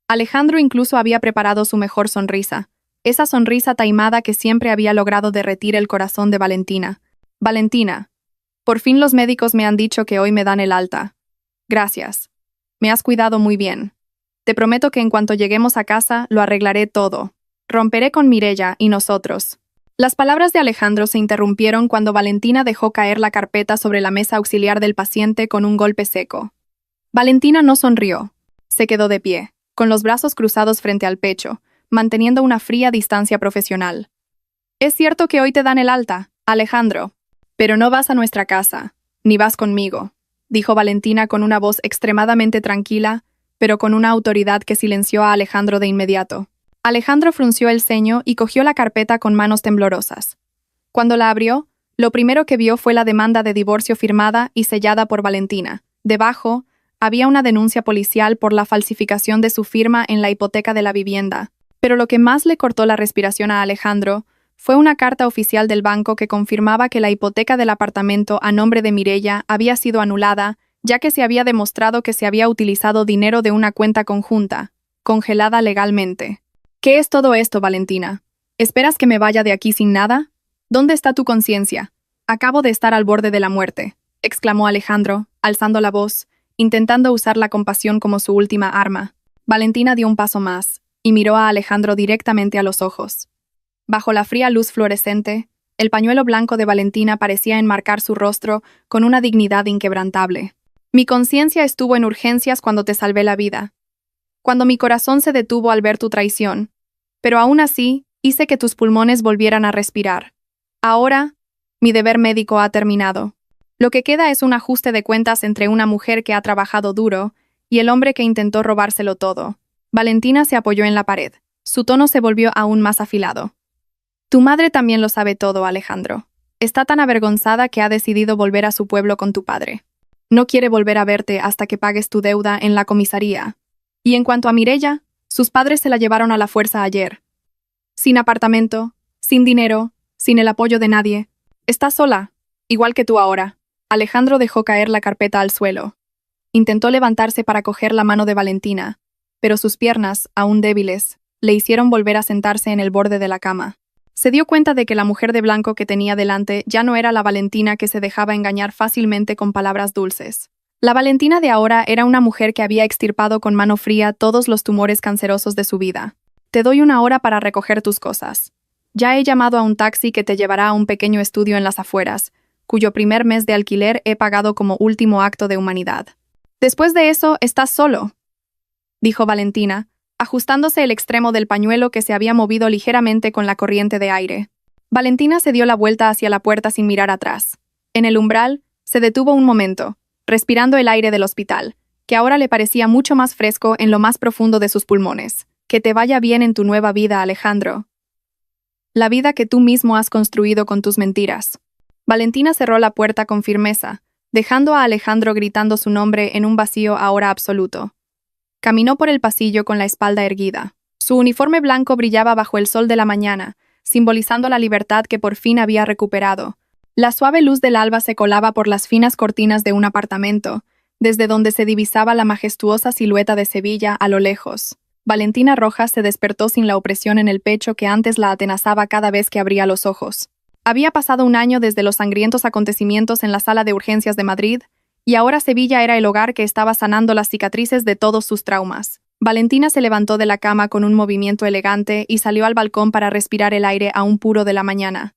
[SPEAKER 1] Alejandro incluso había preparado su mejor sonrisa, esa sonrisa taimada que siempre había logrado derretir el corazón de Valentina. «Valentina, por fin los médicos me han dicho que hoy me dan el alta. Gracias. Me has cuidado muy bien. Te prometo que en cuanto lleguemos a casa lo arreglaré todo. Romperé con Mireia y nosotros». Las palabras de Alejandro se interrumpieron cuando Valentina dejó caer la carpeta sobre la mesa auxiliar del paciente con un golpe seco. Valentina no sonrió. Se quedó de pie, con los brazos cruzados frente al pecho, manteniendo una fría distancia profesional. «Es cierto que hoy te dan el alta, Alejandro, pero no vas a nuestra casa, ni vas conmigo», dijo Valentina con una voz extremadamente tranquila, pero con una autoridad que silenció a Alejandro de inmediato. Alejandro frunció el ceño y cogió la carpeta con manos temblorosas. Cuando la abrió, lo primero que vio fue la demanda de divorcio firmada y sellada por Valentina. Debajo, había una denuncia policial por la falsificación de su firma en la hipoteca de la vivienda. Pero lo que más le cortó la respiración a Alejandro fue una carta oficial del banco que confirmaba que la hipoteca del apartamento a nombre de Mireia había sido anulada, ya que se había demostrado que se había utilizado dinero de una cuenta conjunta, congelada legalmente. «¿Qué es todo esto, Valentina? ¿Esperas que me vaya de aquí sin nada? ¿Dónde está tu conciencia? Acabo de estar al borde de la muerte, exclamó Alejandro, alzando la voz, intentando usar la compasión como su última arma. Valentina dio un paso más, y miró a Alejandro directamente a los ojos. Bajo la fría luz fluorescente, el pañuelo blanco de Valentina parecía enmarcar su rostro con una dignidad inquebrantable. Mi conciencia estuvo en urgencias cuando te salvé la vida, cuando mi corazón se detuvo al ver tu traición, pero aún así hice que tus pulmones volvieran a respirar. Ahora, mi deber médico ha terminado. Lo que queda es un ajuste de cuentas entre una mujer que ha trabajado duro y el hombre que intentó robárselo todo. Valentina se apoyó en la pared. Su tono se volvió aún más afilado. Tu madre también lo sabe todo, Alejandro. Está tan avergonzada que ha decidido volver a su pueblo con tu padre. No quiere volver a verte hasta que pagues tu deuda en la comisaría. Y en cuanto a Mireya, sus padres se la llevaron a la fuerza ayer. Sin apartamento, sin dinero, sin el apoyo de nadie. Está sola, igual que tú ahora. Alejandro dejó caer la carpeta al suelo. Intentó levantarse para coger la mano de Valentina, pero sus piernas, aún débiles, le hicieron volver a sentarse en el borde de la cama. Se dio cuenta de que la mujer de blanco que tenía delante ya no era la Valentina que se dejaba engañar fácilmente con palabras dulces. La Valentina de ahora era una mujer que había extirpado con mano fría todos los tumores cancerosos de su vida. Te doy 1 hora para recoger tus cosas. Ya he llamado a un taxi que te llevará a un pequeño estudio en las afueras, cuyo primer mes de alquiler he pagado como último acto de humanidad. Después de eso, estás solo, dijo Valentina, ajustándose el extremo del pañuelo que se había movido ligeramente con la corriente de aire. Valentina se dio la vuelta hacia la puerta sin mirar atrás. En el umbral, se detuvo un momento, respirando el aire del hospital, que ahora le parecía mucho más fresco en lo más profundo de sus pulmones. Que te vaya bien en tu nueva vida, Alejandro. La vida que tú mismo has construido con tus mentiras. Valentina cerró la puerta con firmeza, dejando a Alejandro gritando su nombre en un vacío ahora absoluto. Caminó por el pasillo con la espalda erguida. Su uniforme blanco brillaba bajo el sol de la mañana, simbolizando la libertad que por fin había recuperado. La suave luz del alba se colaba por las finas cortinas de un apartamento, desde donde se divisaba la majestuosa silueta de Sevilla a lo lejos. Valentina Rojas se despertó sin la opresión en el pecho que antes la atenazaba cada vez que abría los ojos. Había pasado 1 año desde los sangrientos acontecimientos en la sala de urgencias de Madrid, y ahora Sevilla era el hogar que estaba sanando las cicatrices de todos sus traumas. Valentina se levantó de la cama con un movimiento elegante y salió al balcón para respirar el aire aún puro de la mañana.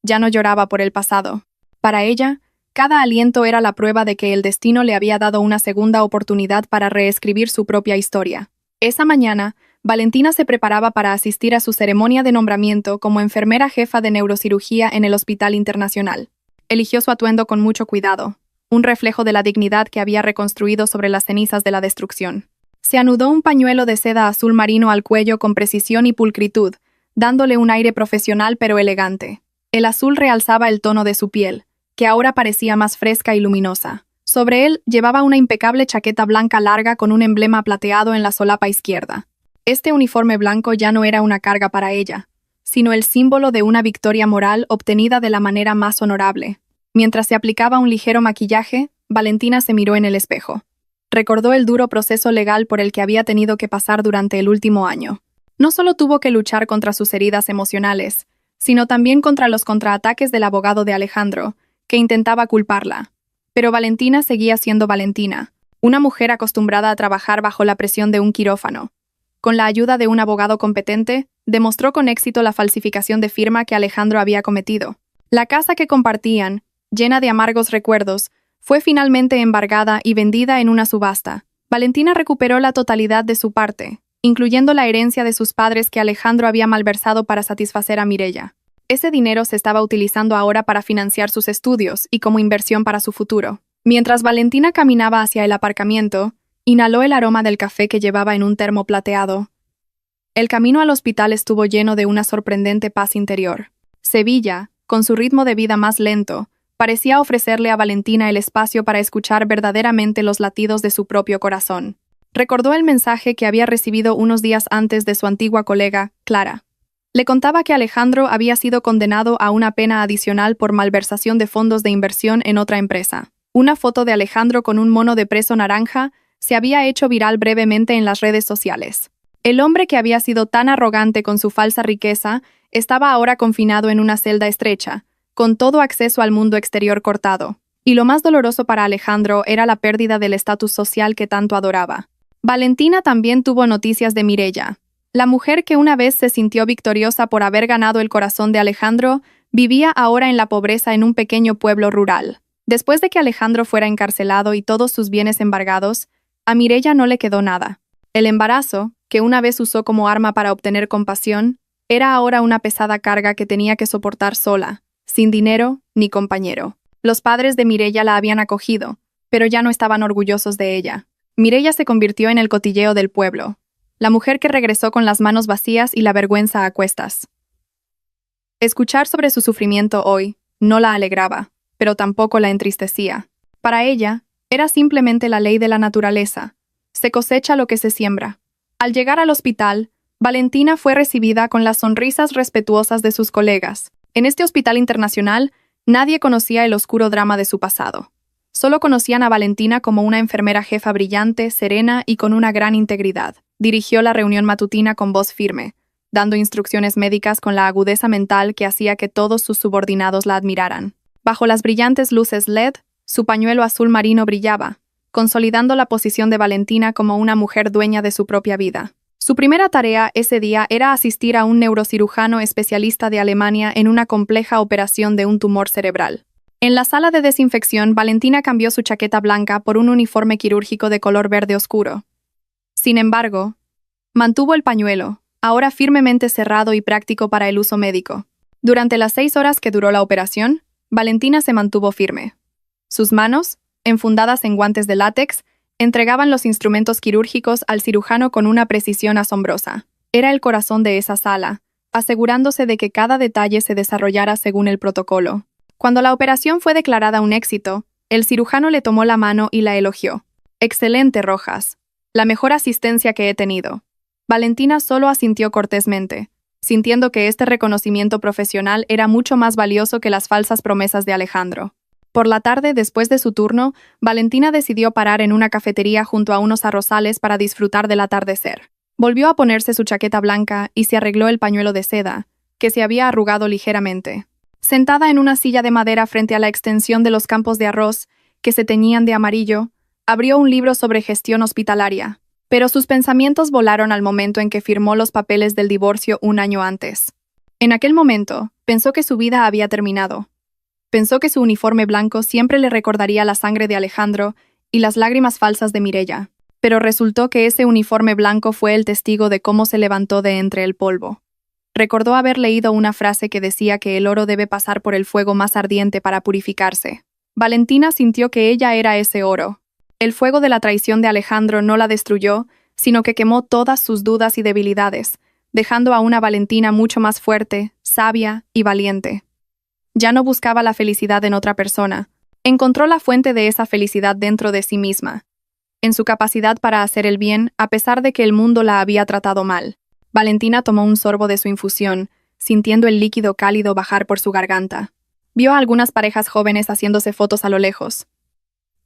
[SPEAKER 1] Ya no lloraba por el pasado. Para ella, cada aliento era la prueba de que el destino le había dado una segunda oportunidad para reescribir su propia historia. Esa mañana, Valentina se preparaba para asistir a su ceremonia de nombramiento como enfermera jefa de neurocirugía en el Hospital Internacional. Eligió su atuendo con mucho cuidado, un reflejo de la dignidad que había reconstruido sobre las cenizas de la destrucción. Se anudó un pañuelo de seda azul marino al cuello con precisión y pulcritud, dándole un aire profesional pero elegante. El azul realzaba el tono de su piel, que ahora parecía más fresca y luminosa. Sobre él llevaba una impecable chaqueta blanca larga con un emblema plateado en la solapa izquierda. Este uniforme blanco ya no era una carga para ella, sino el símbolo de una victoria moral obtenida de la manera más honorable. Mientras se aplicaba un ligero maquillaje, Valentina se miró en el espejo. Recordó el duro proceso legal por el que había tenido que pasar durante el último año. No solo tuvo que luchar contra sus heridas emocionales, sino también contra los contraataques del abogado de Alejandro, que intentaba culparla. Pero Valentina seguía siendo Valentina, una mujer acostumbrada a trabajar bajo la presión de un quirófano. Con la ayuda de un abogado competente, demostró con éxito la falsificación de firma que Alejandro había cometido. La casa que compartían, llena de amargos recuerdos, fue finalmente embargada y vendida en una subasta. Valentina recuperó la totalidad de su parte, incluyendo la herencia de sus padres que Alejandro había malversado para satisfacer a Mireya. Ese dinero se estaba utilizando ahora para financiar sus estudios y como inversión para su futuro. Mientras Valentina caminaba hacia el aparcamiento, inhaló el aroma del café que llevaba en un termo plateado. El camino al hospital estuvo lleno de una sorprendente paz interior. Sevilla, con su ritmo de vida más lento, parecía ofrecerle a Valentina el espacio para escuchar verdaderamente los latidos de su propio corazón. Recordó el mensaje que había recibido unos días antes de su antigua colega, Clara. Le contaba que Alejandro había sido condenado a una pena adicional por malversación de fondos de inversión en otra empresa. Una foto de Alejandro con un mono de preso naranja se había hecho viral brevemente en las redes sociales. El hombre que había sido tan arrogante con su falsa riqueza estaba ahora confinado en una celda estrecha, con todo acceso al mundo exterior cortado. Y lo más doloroso para Alejandro era la pérdida del estatus social que tanto adoraba. Valentina también tuvo noticias de Mireia. La mujer que una vez se sintió victoriosa por haber ganado el corazón de Alejandro, vivía ahora en la pobreza en un pequeño pueblo rural. Después de que Alejandro fuera encarcelado y todos sus bienes embargados, a Mireia no le quedó nada. El embarazo, que una vez usó como arma para obtener compasión, era ahora una pesada carga que tenía que soportar sola, sin dinero ni compañero. Los padres de Mireia la habían acogido, pero ya no estaban orgullosos de ella. Mireia se convirtió en el cotilleo del pueblo, la mujer que regresó con las manos vacías y la vergüenza a cuestas. Escuchar sobre su sufrimiento hoy no la alegraba, pero tampoco la entristecía. Para ella, era simplemente la ley de la naturaleza. Se cosecha lo que se siembra. Al llegar al hospital, Valentina fue recibida con las sonrisas respetuosas de sus colegas. En este hospital internacional, nadie conocía el oscuro drama de su pasado. Solo conocían a Valentina como una enfermera jefa brillante, serena y con una gran integridad. Dirigió la reunión matutina con voz firme, dando instrucciones médicas con la agudeza mental que hacía que todos sus subordinados la admiraran. Bajo las brillantes luces LED, su pañuelo azul marino brillaba, consolidando la posición de Valentina como una mujer dueña de su propia vida. Su primera tarea ese día era asistir a un neurocirujano especialista de Alemania en una compleja operación de un tumor cerebral. En la sala de desinfección, Valentina cambió su chaqueta blanca por un uniforme quirúrgico de color verde oscuro. Sin embargo, mantuvo el pañuelo, ahora firmemente cerrado y práctico para el uso médico. Durante las 6 horas que duró la operación, Valentina se mantuvo firme. Sus manos, enfundadas en guantes de látex, entregaban los instrumentos quirúrgicos al cirujano con una precisión asombrosa. Era el corazón de esa sala, asegurándose de que cada detalle se desarrollara según el protocolo. Cuando la operación fue declarada un éxito, el cirujano le tomó la mano y la elogió. «Excelente, Rojas. La mejor asistencia que he tenido». Valentina solo asintió cortésmente, sintiendo que este reconocimiento profesional era mucho más valioso que las falsas promesas de Alejandro. Por la tarde, después de su turno, Valentina decidió parar en una cafetería junto a unos arrozales para disfrutar del atardecer. Volvió a ponerse su chaqueta blanca y se arregló el pañuelo de seda, que se había arrugado ligeramente. Sentada en una silla de madera frente a la extensión de los campos de arroz, que se teñían de amarillo, abrió un libro sobre gestión hospitalaria. Pero sus pensamientos volaron al momento en que firmó los papeles del divorcio un año antes. En aquel momento, pensó que su vida había terminado. Pensó que su uniforme blanco siempre le recordaría la sangre de Alejandro y las lágrimas falsas de Mireia. Pero resultó que ese uniforme blanco fue el testigo de cómo se levantó de entre el polvo. Recordó haber leído una frase que decía que el oro debe pasar por el fuego más ardiente para purificarse. Valentina sintió que ella era ese oro. El fuego de la traición de Alejandro no la destruyó, sino que quemó todas sus dudas y debilidades, dejando a una Valentina mucho más fuerte, sabia y valiente. Ya no buscaba la felicidad en otra persona. Encontró la fuente de esa felicidad dentro de sí misma, en su capacidad para hacer el bien a pesar de que el mundo la había tratado mal. Valentina tomó un sorbo de su infusión, sintiendo el líquido cálido bajar por su garganta. Vio a algunas parejas jóvenes haciéndose fotos a lo lejos.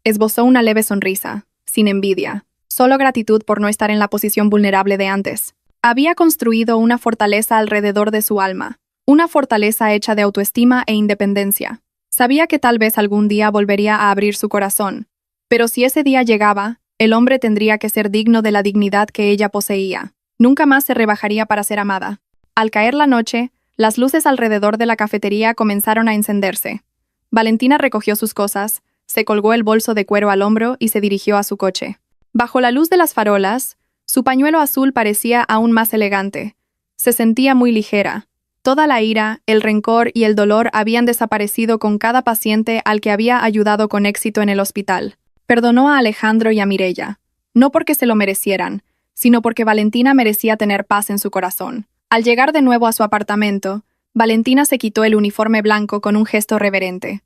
[SPEAKER 1] Esbozó una leve sonrisa, sin envidia, solo gratitud por no estar en la posición vulnerable de antes. Había construido una fortaleza alrededor de su alma, una fortaleza hecha de autoestima e independencia. Sabía que tal vez algún día volvería a abrir su corazón, pero si ese día llegaba, el hombre tendría que ser digno de la dignidad que ella poseía. Nunca más se rebajaría para ser amada. Al caer la noche, las luces alrededor de la cafetería comenzaron a encenderse. Valentina recogió sus cosas, se colgó el bolso de cuero al hombro y se dirigió a su coche. Bajo la luz de las farolas, su pañuelo azul parecía aún más elegante. Se sentía muy ligera. Toda la ira, el rencor y el dolor habían desaparecido con cada paciente al que había ayudado con éxito en el hospital. Perdonó a Alejandro y a Mireia, no porque se lo merecieran, sino porque Valentina merecía tener paz en su corazón. Al llegar de nuevo a su apartamento, Valentina se quitó el uniforme blanco con un gesto reverente.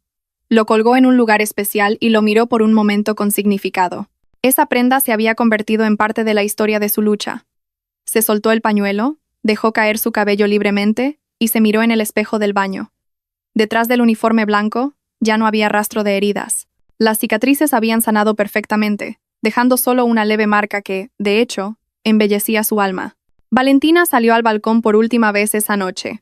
[SPEAKER 1] Lo colgó en un lugar especial y lo miró por un momento con significado. Esa prenda se había convertido en parte de la historia de su lucha. Se soltó el pañuelo, dejó caer su cabello libremente y se miró en el espejo del baño. Detrás del uniforme blanco, ya no había rastro de heridas. Las cicatrices habían sanado perfectamente, dejando solo una leve marca que, de hecho, embellecía su alma. Valentina salió al balcón por última vez esa noche.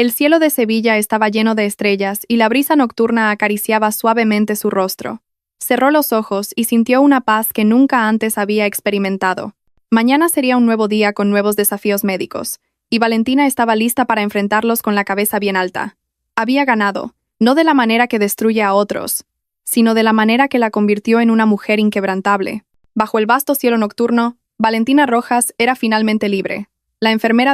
[SPEAKER 1] El cielo de Sevilla estaba lleno de estrellas y la brisa nocturna acariciaba suavemente su rostro. Cerró los ojos y sintió una paz que nunca antes había experimentado. Mañana sería un nuevo día con nuevos desafíos médicos, y Valentina estaba lista para enfrentarlos con la cabeza bien alta. Había ganado, no de la manera que destruye a otros, sino de la manera que la convirtió en una mujer inquebrantable. Bajo el vasto cielo nocturno, Valentina Rojas era finalmente libre. La enfermera